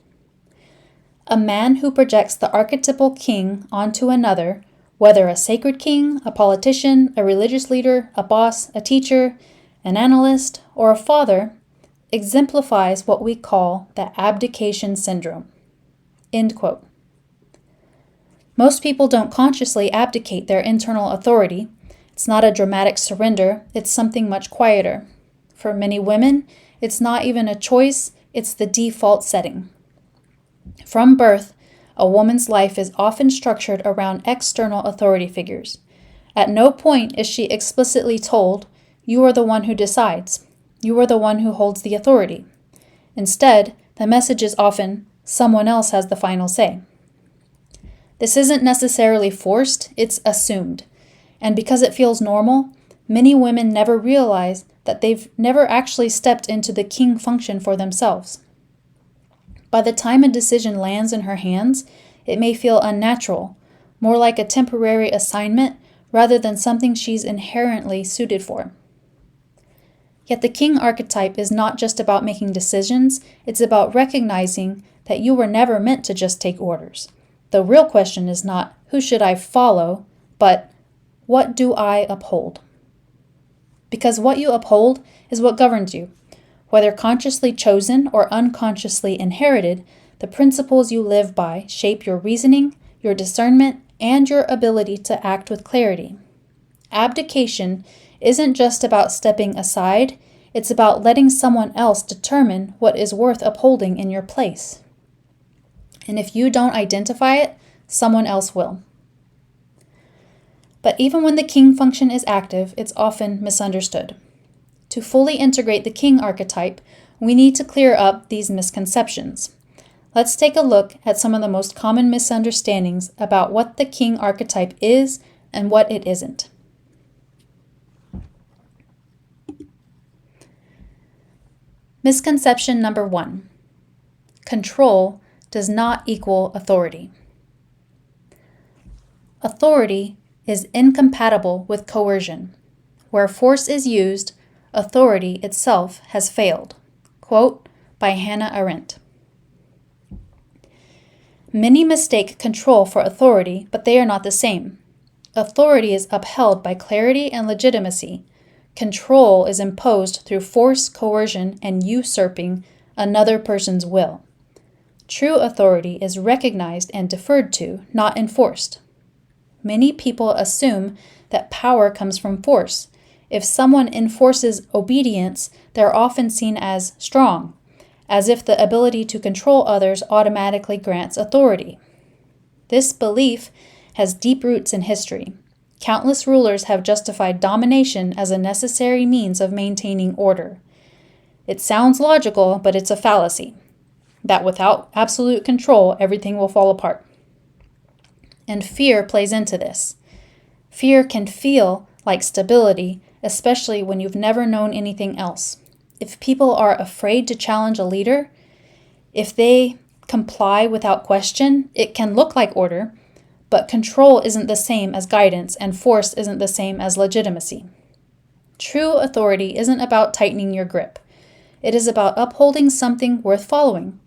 "A man who projects the archetypal king onto another, whether a sacred king, a politician, a religious leader, a boss, a teacher, an analyst, or a father, exemplifies what we call the abdication syndrome." End quote. Most people don't consciously abdicate their internal authority. It's not a dramatic surrender, it's something much quieter. For many women, it's not even a choice, it's the default setting. From birth, a woman's life is often structured around external authority figures. At no point is she explicitly told, "You are the one who decides. You are the one who holds the authority." Instead, the message is often, "Someone else has the final say." This isn't necessarily forced, it's assumed. And because it feels normal, many women never realize that they've never actually stepped into the king function for themselves. By the time a decision lands in her hands, it may feel unnatural, more like a temporary assignment rather than something she's inherently suited for. Yet the king archetype is not just about making decisions, it's about recognizing that you were never meant to just take orders. The real question is not, who should I follow, but what do I uphold? Because what you uphold is what governs you. Whether consciously chosen or unconsciously inherited, the principles you live by shape your reasoning, your discernment, and your ability to act with clarity. Abdication isn't just about stepping aside, it's about letting someone else determine what is worth upholding in your place. And if you don't identify it, someone else will. But even when the king function is active, it's often misunderstood. To fully integrate the king archetype, we need to clear up these misconceptions. Let's take a look at some of the most common misunderstandings about what the king archetype is and what it isn't. Misconception number 1. Control does not equal authority. Authority is incompatible with coercion. Where force is used, authority itself has failed. Quote by Hannah Arendt. Many mistake control for authority, but they are not the same. Authority is upheld by clarity and legitimacy. Control is imposed through force, coercion, and usurping another person's will. True authority is recognized and deferred to, not enforced. Many people assume that power comes from force. If someone enforces obedience, they're often seen as strong, as if the ability to control others automatically grants authority. This belief has deep roots in history. Countless rulers have justified domination as a necessary means of maintaining order. It sounds logical, but it's a fallacy, that without absolute control, everything will fall apart. And fear plays into this. Fear can feel like stability, especially when you've never known anything else. If people are afraid to challenge a leader, if they comply without question, it can look like order, but control isn't the same as guidance, and force isn't the same as legitimacy. True authority isn't about tightening your grip. It is about upholding something worth following.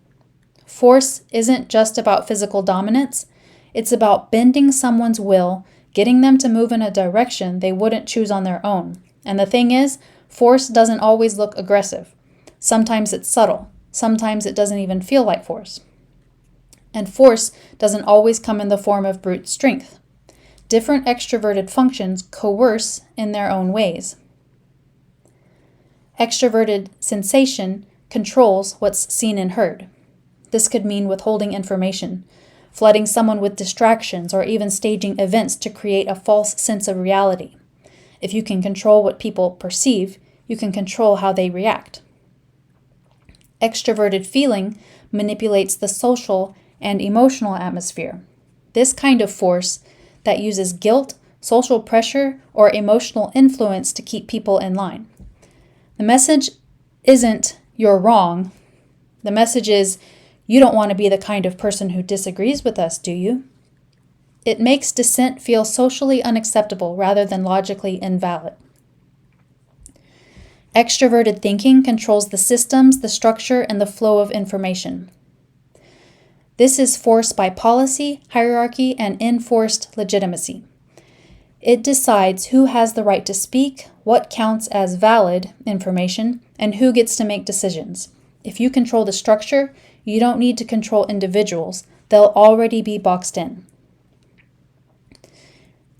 Force isn't just about physical dominance. It's about bending someone's will, getting them to move in a direction they wouldn't choose on their own. And the thing is, force doesn't always look aggressive. Sometimes it's subtle. Sometimes it doesn't even feel like force. And force doesn't always come in the form of brute strength. Different extroverted functions coerce in their own ways. Extroverted sensation controls what's seen and heard. This could mean withholding information, flooding someone with distractions, or even staging events to create a false sense of reality. If you can control what people perceive, you can control how they react. Extroverted feeling manipulates the social and emotional atmosphere. This kind of force that uses guilt, social pressure, or emotional influence to keep people in line. The message isn't "you're wrong." The message is, "You don't want to be the kind of person who disagrees with us, do you?" It makes dissent feel socially unacceptable rather than logically invalid. Extroverted thinking controls the systems, the structure, and the flow of information. This is forced by policy, hierarchy, and enforced legitimacy. It decides who has the right to speak, what counts as valid information, and who gets to make decisions. If you control the structure, you don't need to control individuals. They'll already be boxed in.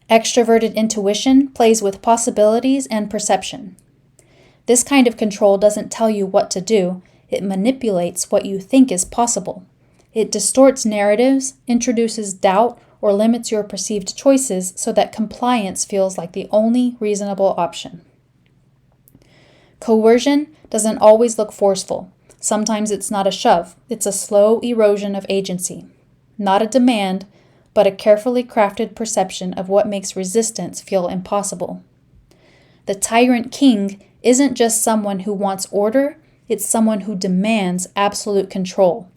Extroverted intuition plays with possibilities and perception. This kind of control doesn't tell you what to do. It manipulates what you think is possible. It distorts narratives, introduces doubt, or limits your perceived choices so that compliance feels like the only reasonable option. Coercion doesn't always look forceful. Sometimes it's not a shove, it's a slow erosion of agency. Not a demand, but a carefully crafted perception of what makes resistance feel impossible. The tyrant king isn't just someone who wants order, it's someone who demands absolute control.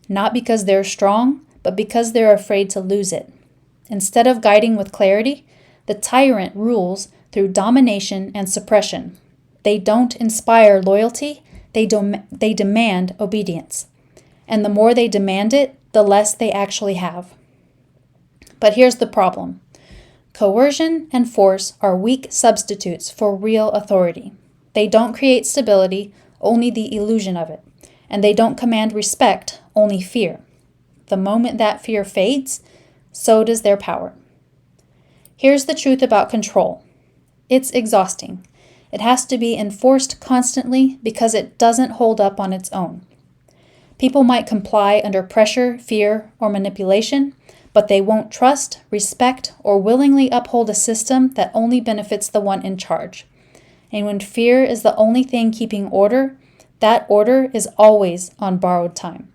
Not because they're strong, but because they're afraid to lose it. Instead of guiding with clarity, the tyrant rules through domination and suppression. They don't inspire loyalty, they demand obedience. And the more they demand it, the less they actually have. But here's the problem. Coercion and force are weak substitutes for real authority. They don't create stability, only the illusion of it. And they don't command respect, only fear. The moment that fear fades, so does their power. Here's the truth about control. It's exhausting. It has to be enforced constantly because it doesn't hold up on its own. People might comply under pressure, fear, or manipulation, but they won't trust, respect, or willingly uphold a system that only benefits the one in charge. And when fear is the only thing keeping order, that order is always on borrowed time.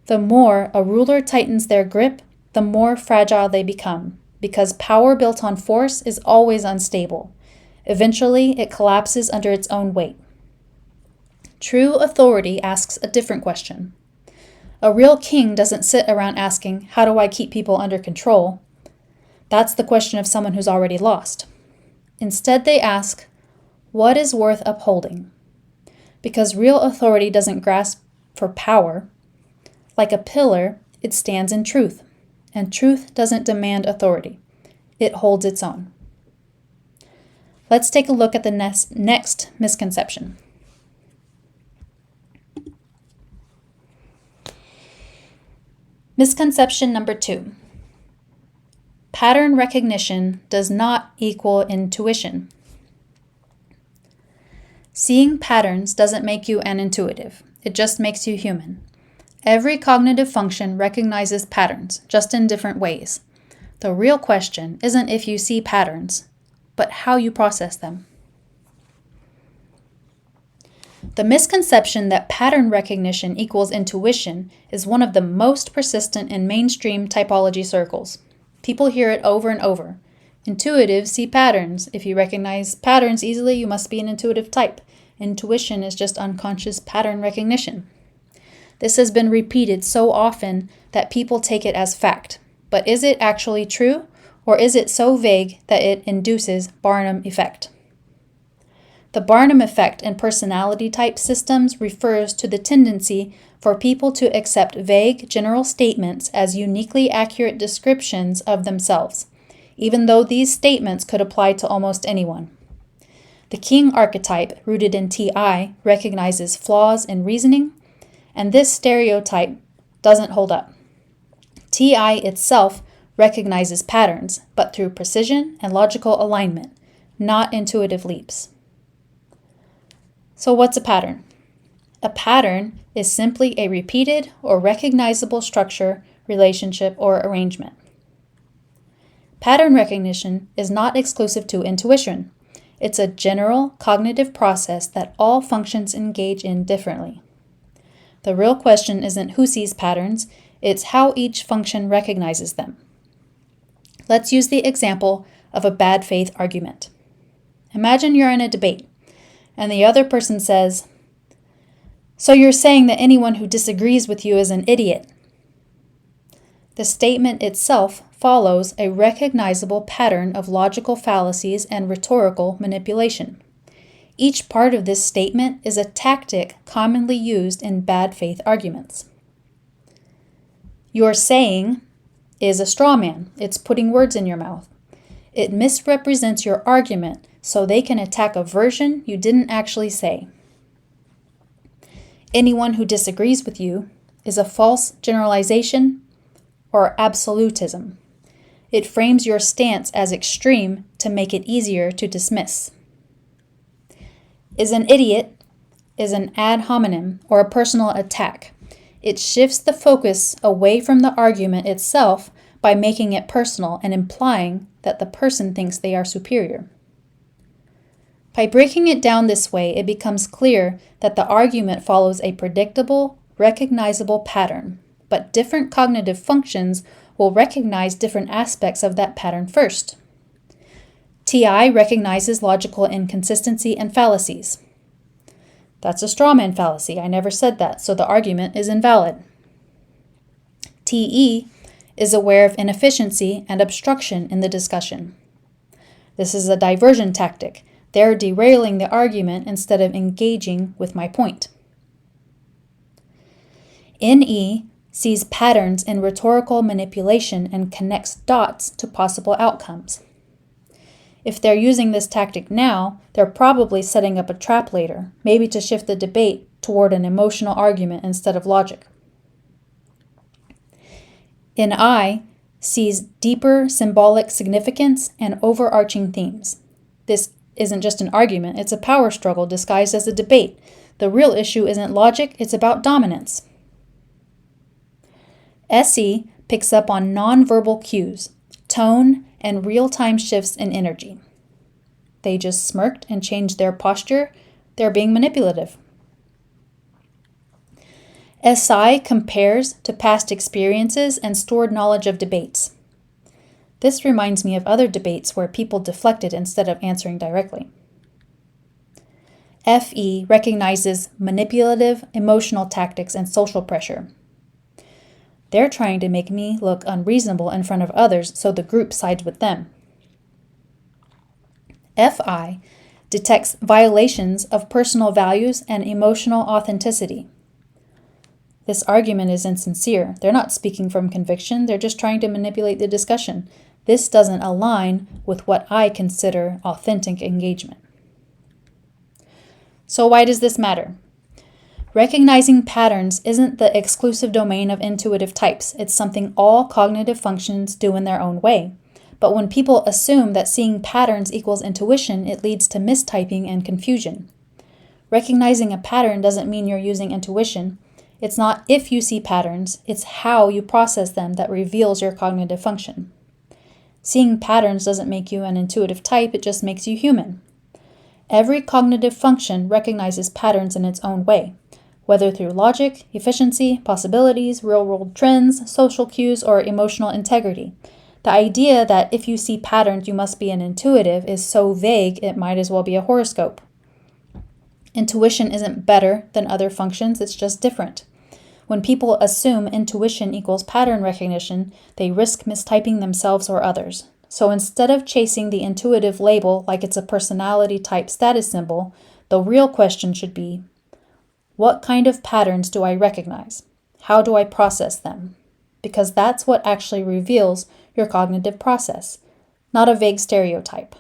The more a ruler tightens their grip, the more fragile they become, because power built on force is always unstable. Eventually, it collapses under its own weight. True authority asks a different question. A real king doesn't sit around asking, "How do I keep people under control?" That's the question of someone who's already lost. Instead, they ask, "What is worth upholding?" Because real authority doesn't grasp for power. Like a pillar, it stands in truth, and truth doesn't demand authority. It holds its own. Let's take a look at the next misconception. Misconception number 2. Pattern recognition does not equal intuition. Seeing patterns doesn't make you an intuitive. It just makes you human. Every cognitive function recognizes patterns, just in different ways. The real question isn't if you see patterns, but how you process them. The misconception that pattern recognition equals intuition is one of the most persistent in mainstream typology circles. People hear it over and over. Intuitives see patterns. If you recognize patterns easily, you must be an intuitive type. Intuition is just unconscious pattern recognition. This has been repeated so often that people take it as fact. But is it actually true, or is it so vague that it induces Barnum effect? The Barnum effect in personality type systems refers to the tendency for people to accept vague general statements as uniquely accurate descriptions of themselves, even though these statements could apply to almost anyone. The King archetype, rooted in TI, recognizes flaws in reasoning, and this stereotype doesn't hold up. TI itself recognizes patterns, but through precision and logical alignment, not intuitive leaps. So what's a pattern? A pattern is simply a repeated or recognizable structure, relationship, or arrangement. Pattern recognition is not exclusive to intuition. It's a general cognitive process that all functions engage in differently. The real question isn't who sees patterns, it's how each function recognizes them. Let's use the example of a bad faith argument. Imagine you're in a debate, and the other person says, "So you're saying that anyone who disagrees with you is an idiot?" The statement itself follows a recognizable pattern of logical fallacies and rhetorical manipulation. Each part of this statement is a tactic commonly used in bad faith arguments. Your saying is a straw man. It's putting words in your mouth. It misrepresents your argument so they can attack a version you didn't actually say. Anyone who disagrees with you is a false generalization or absolutism. It frames your stance as extreme to make it easier to dismiss. Is an idiot is an ad hominem or a personal attack. It shifts the focus away from the argument itself by making it personal and implying that the person thinks they are superior. By breaking it down this way, it becomes clear that the argument follows a predictable, recognizable pattern, but different cognitive functions will recognize different aspects of that pattern first. TI recognizes logical inconsistency and fallacies. That's a straw man fallacy. I never said that, so the argument is invalid. TE is aware of inefficiency and obstruction in the discussion. This is a diversion tactic. They're derailing the argument instead of engaging with my point. NE sees patterns in rhetorical manipulation and connects dots to possible outcomes. If they're using this tactic now, they're probably setting up a trap later, maybe to shift the debate toward an emotional argument instead of logic. NI sees deeper symbolic significance and overarching themes. This isn't just an argument, it's a power struggle disguised as a debate. The real issue isn't logic, it's about dominance. SE picks up on nonverbal cues, tone, and real-time shifts in energy. They just smirked and changed their posture. They're being manipulative. SI compares to past experiences and stored knowledge of debates. This reminds me of other debates where people deflected instead of answering directly. FE recognizes manipulative emotional tactics and social pressure. They're trying to make me look unreasonable in front of others so the group sides with them. FI detects violations of personal values and emotional authenticity. This argument is insincere. They're not speaking from conviction. They're just trying to manipulate the discussion. This doesn't align with what I consider authentic engagement. So why does this matter? Recognizing patterns isn't the exclusive domain of intuitive types. It's something all cognitive functions do in their own way. But when people assume that seeing patterns equals intuition, it leads to mistyping and confusion. Recognizing a pattern doesn't mean you're using intuition. It's not if you see patterns, it's how you process them that reveals your cognitive function. Seeing patterns doesn't make you an intuitive type, it just makes you human. Every cognitive function recognizes patterns in its own way, whether through logic, efficiency, possibilities, real-world trends, social cues, or emotional integrity. The idea that if you see patterns you must be an intuitive is so vague it might as well be a horoscope. Intuition isn't better than other functions, it's just different. When people assume intuition equals pattern recognition, they risk mistyping themselves or others. So instead of chasing the intuitive label like it's a personality type status symbol, the real question should be, what kind of patterns do I recognize? How do I process them? Because that's what actually reveals your cognitive process, not a vague stereotype.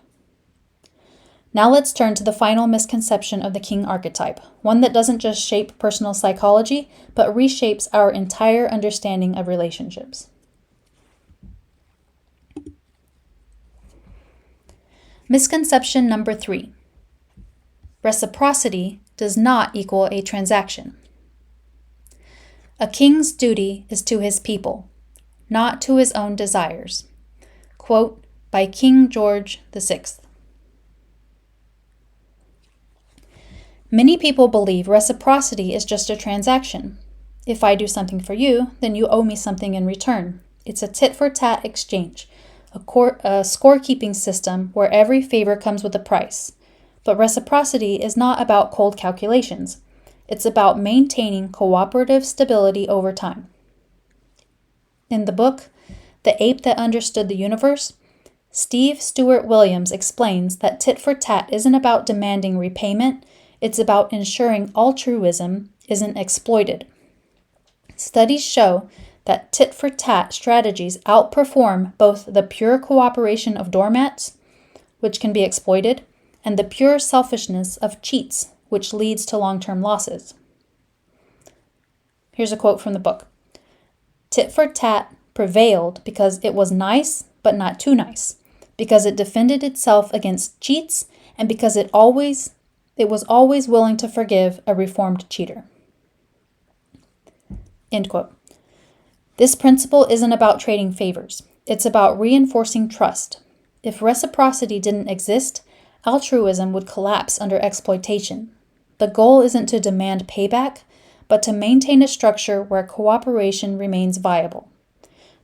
Now let's turn to the final misconception of the king archetype, one that doesn't just shape personal psychology, but reshapes our entire understanding of relationships. Misconception number 3. Reciprocity does not equal a transaction. A king's duty is to his people, not to his own desires. Quote by King George VI. Many people believe reciprocity is just a transaction. If I do something for you, then you owe me something in return. It's a tit-for-tat exchange, a scorekeeping system where every favor comes with a price. But reciprocity is not about cold calculations. It's about maintaining cooperative stability over time. In the book, The Ape That Understood the Universe, Steve Stewart Williams explains that tit-for-tat isn't about demanding repayment, it's about ensuring altruism isn't exploited. Studies show that tit-for-tat strategies outperform both the pure cooperation of doormats, which can be exploited, and the pure selfishness of cheats, which leads to long-term losses. Here's a quote from the book. Tit-for-tat prevailed because it was nice, but not too nice, because it defended itself against cheats, and because it was always willing to forgive a reformed cheater. End quote. This principle isn't about trading favors. It's about reinforcing trust. If reciprocity didn't exist, altruism would collapse under exploitation. The goal isn't to demand payback, but to maintain a structure where cooperation remains viable.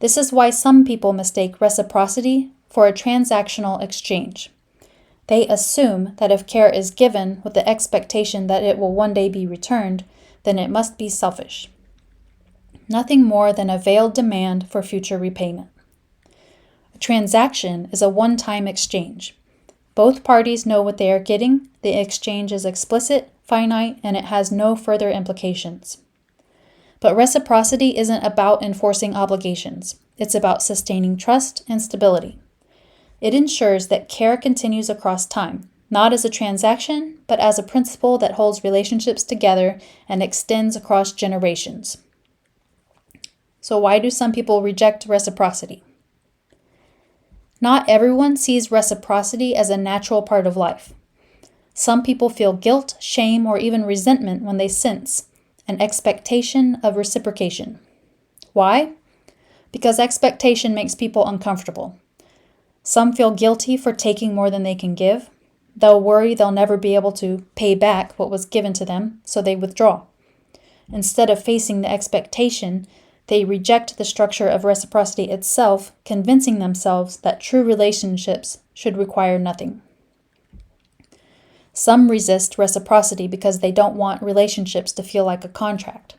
This is why some people mistake reciprocity for a transactional exchange. They assume that if care is given with the expectation that it will one day be returned, then it must be selfish. Nothing more than a veiled demand for future repayment. A transaction is a one-time exchange. Both parties know what they are getting, the exchange is explicit, finite, and it has no further implications. But reciprocity isn't about enforcing obligations. It's about sustaining trust and stability. It ensures that care continues across time, not as a transaction, but as a principle that holds relationships together and extends across generations. So why do some people reject reciprocity? Not everyone sees reciprocity as a natural part of life. Some people feel guilt, shame, or even resentment when they sense an expectation of reciprocation. Why? Because expectation makes people uncomfortable. Some feel guilty for taking more than they can give. They'll worry they'll never be able to pay back what was given to them, so they withdraw. Instead of facing the expectation, they reject the structure of reciprocity itself, convincing themselves that true relationships should require nothing. Some resist reciprocity because they don't want relationships to feel like a contract.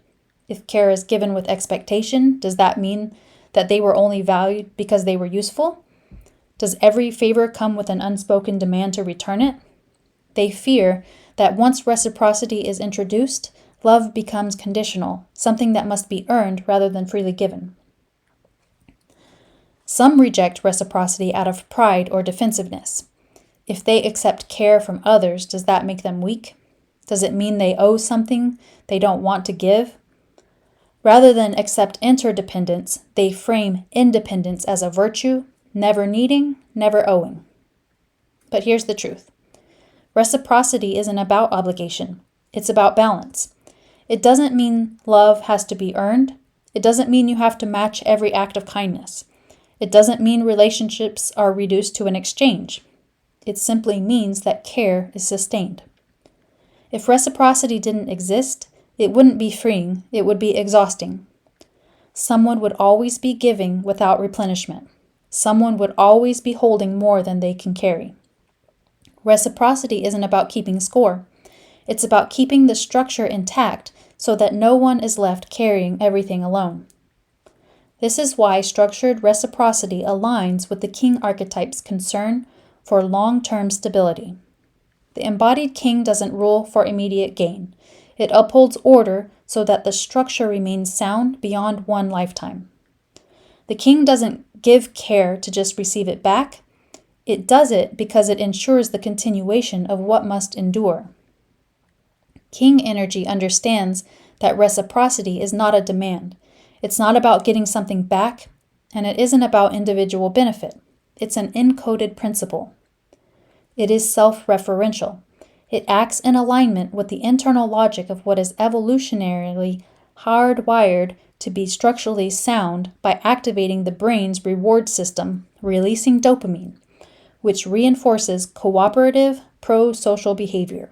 If care is given with expectation, does that mean that they were only valued because they were useful? Does every favor come with an unspoken demand to return it? They fear that once reciprocity is introduced, love becomes conditional, something that must be earned rather than freely given. Some reject reciprocity out of pride or defensiveness. If they accept care from others, does that make them weak? Does it mean they owe something they don't want to give? Rather than accept interdependence, they frame independence as a virtue, never needing, never owing. But here's the truth. Reciprocity isn't about obligation. It's about balance. It doesn't mean love has to be earned. It doesn't mean you have to match every act of kindness. It doesn't mean relationships are reduced to an exchange. It simply means that care is sustained. If reciprocity didn't exist, it wouldn't be freeing, it would be exhausting. Someone would always be giving without replenishment. Someone would always be holding more than they can carry. Reciprocity isn't about keeping score. It's about keeping the structure intact so that no one is left carrying everything alone. This is why structured reciprocity aligns with the king archetype's concern for long-term stability. The embodied king doesn't rule for immediate gain. It upholds order so that the structure remains sound beyond one lifetime. The king doesn't give care to just receive it back. It does it because it ensures the continuation of what must endure. King energy understands that reciprocity is not a demand. It's not about getting something back, and it isn't about individual benefit. It's an encoded principle. It is self-referential. It acts in alignment with the internal logic of what is evolutionarily hardwired to be structurally sound by activating the brain's reward system, releasing dopamine, which reinforces cooperative, pro-social behavior.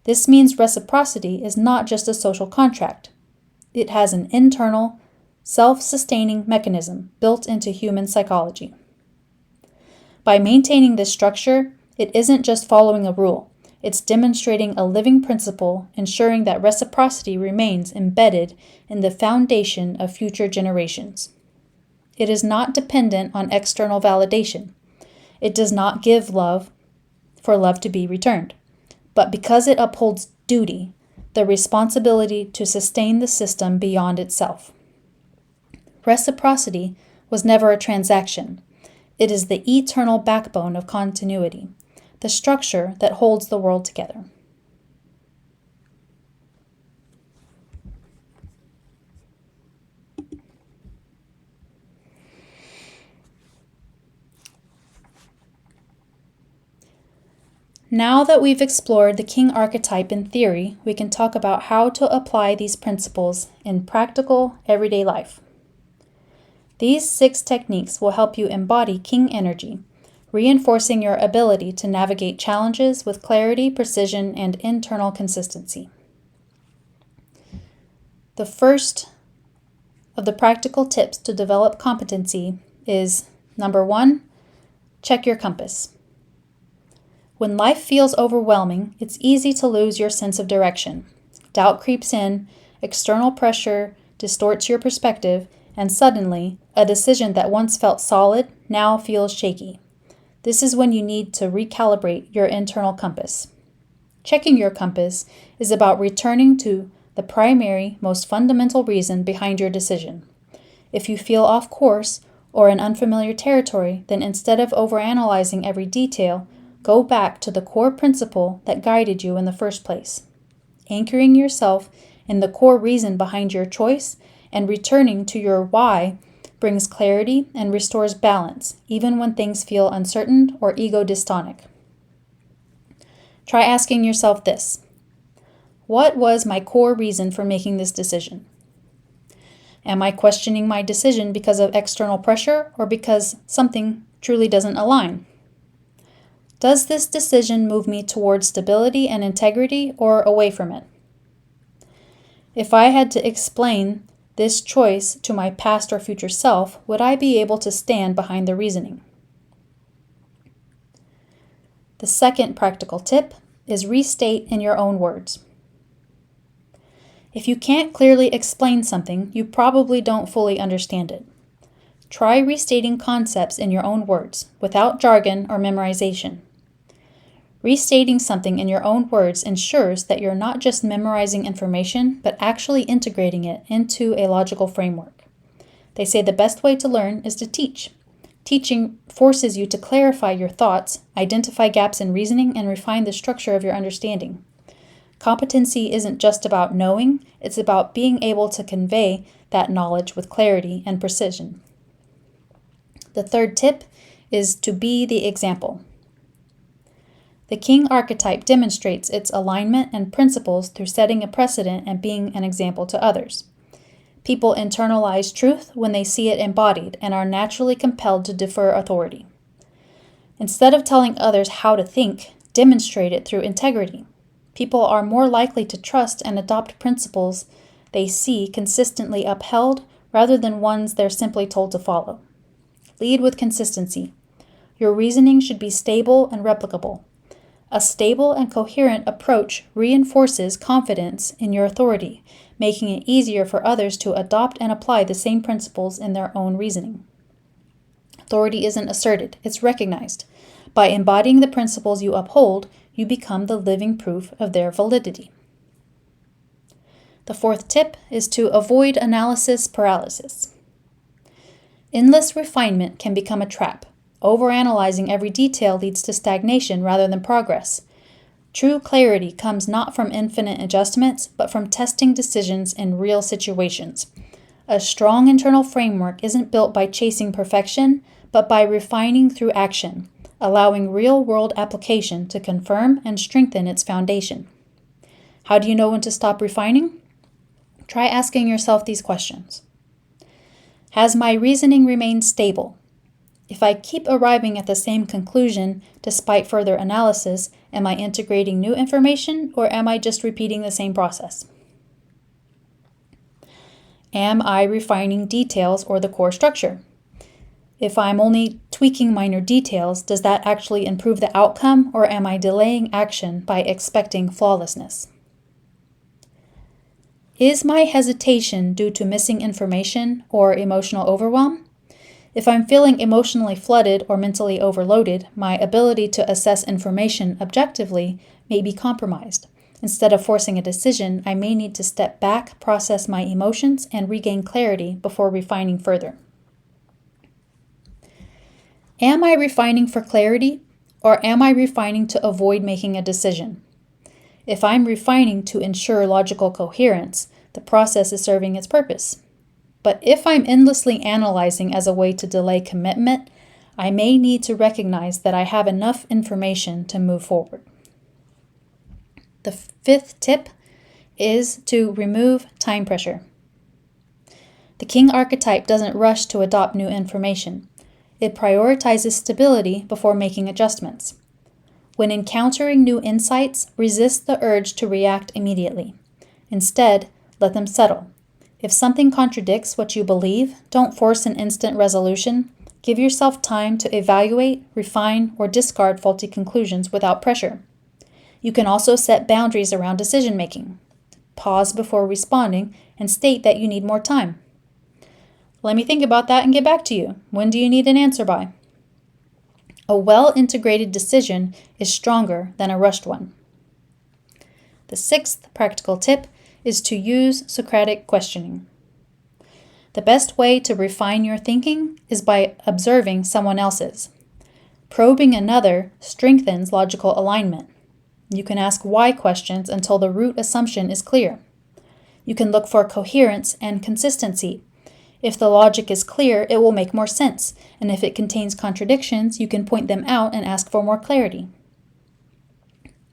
This means reciprocity is not just a social contract. It has an internal, self-sustaining mechanism built into human psychology. By maintaining this structure, it isn't just following a rule. It's demonstrating a living principle, ensuring that reciprocity remains embedded in the foundation of future generations. It is not dependent on external validation. It does not give love for love to be returned. But because it upholds duty, the responsibility to sustain the system beyond itself. Reciprocity was never a transaction. It is the eternal backbone of continuity, the structure that holds the world together. Now that we've explored the king archetype in theory, we can talk about how to apply these principles in practical, everyday life. These 6 techniques will help you embody king energy, reinforcing your ability to navigate challenges with clarity, precision, and internal consistency. The first of the practical tips to develop competency is, number 1, check your compass. When life feels overwhelming, it's easy to lose your sense of direction. Doubt creeps in, external pressure distorts your perspective, and suddenly, a decision that once felt solid now feels shaky. This is when you need to recalibrate your internal compass. Checking your compass is about returning to the primary, most fundamental reason behind your decision. If you feel off course or in unfamiliar territory, then instead of overanalyzing every detail, go back to the core principle that guided you in the first place. Anchoring yourself in the core reason behind your choice and returning to your why brings clarity and restores balance, even when things feel uncertain or ego-dystonic. Try asking yourself this: what was my core reason for making this decision? Am I questioning my decision because of external pressure or because something truly doesn't align? Does this decision move me towards stability and integrity or away from it? If I had to explain this choice to my past or future self, would I be able to stand behind the reasoning? The second practical tip is restate in your own words. If you can't clearly explain something, you probably don't fully understand it. Try restating concepts in your own words, without jargon or memorization. Restating something in your own words ensures that you're not just memorizing information, but actually integrating it into a logical framework. They say the best way to learn is to teach. Teaching forces you to clarify your thoughts, identify gaps in reasoning, and refine the structure of your understanding. Competency isn't just about knowing, it's about being able to convey that knowledge with clarity and precision. The third tip is to be the example. The king archetype demonstrates its alignment and principles through setting a precedent and being an example to others. People internalize truth when they see it embodied and are naturally compelled to defer authority. Instead of telling others how to think, demonstrate it through integrity. People are more likely to trust and adopt principles they see consistently upheld rather than ones they're simply told to follow. Lead with consistency. Your reasoning should be stable and replicable. A stable and coherent approach reinforces confidence in your authority, making it easier for others to adopt and apply the same principles in their own reasoning. Authority isn't asserted, it's recognized. By embodying the principles you uphold, you become the living proof of their validity. The fourth tip is to avoid analysis paralysis. Endless refinement can become a trap. Overanalyzing every detail leads to stagnation rather than progress. True clarity comes not from infinite adjustments, but from testing decisions in real situations. A strong internal framework isn't built by chasing perfection, but by refining through action, allowing real-world application to confirm and strengthen its foundation. How do you know when to stop refining? Try asking yourself these questions. Has my reasoning remained stable? If I keep arriving at the same conclusion despite further analysis, am I integrating new information or am I just repeating the same process? Am I refining details or the core structure? If I'm only tweaking minor details, does that actually improve the outcome or am I delaying action by expecting flawlessness? Is my hesitation due to missing information or emotional overwhelm? If I'm feeling emotionally flooded or mentally overloaded, my ability to assess information objectively may be compromised. Instead of forcing a decision, I may need to step back, process my emotions, and regain clarity before refining further. Am I refining for clarity, or am I refining to avoid making a decision? If I'm refining to ensure logical coherence, the process is serving its purpose. But if I'm endlessly analyzing as a way to delay commitment, I may need to recognize that I have enough information to move forward. The fifth tip is to remove time pressure. The king archetype doesn't rush to adopt new information. It prioritizes stability before making adjustments. When encountering new insights, resist the urge to react immediately. Instead, let them settle. If something contradicts what you believe, don't force an instant resolution. Give yourself time to evaluate, refine, or discard faulty conclusions without pressure. You can also set boundaries around decision-making. Pause before responding and state that you need more time. Let me think about that and get back to you. When do you need an answer by? A well-integrated decision is stronger than a rushed one. The sixth practical tip is to use Socratic questioning. The best way to refine your thinking is by observing someone else's. Probing another strengthens logical alignment. You can ask why questions until the root assumption is clear. You can look for coherence and consistency. If the logic is clear, it will make more sense, and if it contains contradictions, you can point them out and ask for more clarity.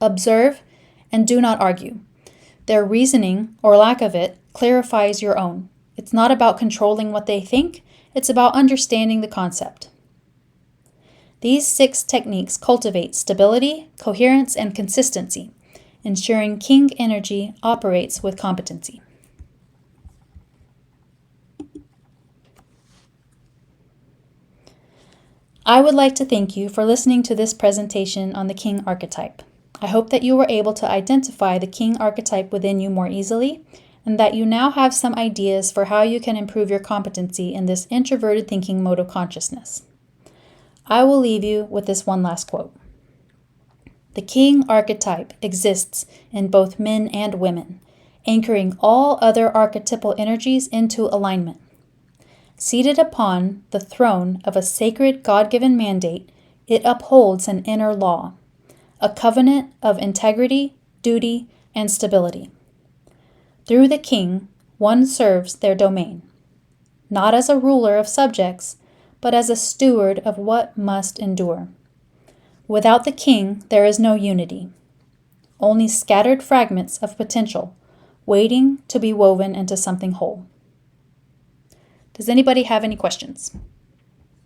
Observe and do not argue. Their reasoning, or lack of it, clarifies your own. It's not about controlling what they think, it's about understanding the concept. These 6 techniques cultivate stability, coherence, and consistency, ensuring king energy operates with competency. I would like to thank you for listening to this presentation on the king archetype. I hope that you were able to identify the king archetype within you more easily, and that you now have some ideas for how you can improve your competency in this introverted thinking mode of consciousness. I will leave you with this one last quote. The king archetype exists in both men and women, anchoring all other archetypal energies into alignment. Seated upon the throne of a sacred God-given mandate, it upholds an inner law, a covenant of integrity, duty, and stability. Through the king, one serves their domain, not as a ruler of subjects, but as a steward of what must endure. Without the king, there is no unity, only scattered fragments of potential, waiting to be woven into something whole. Does anybody have any questions?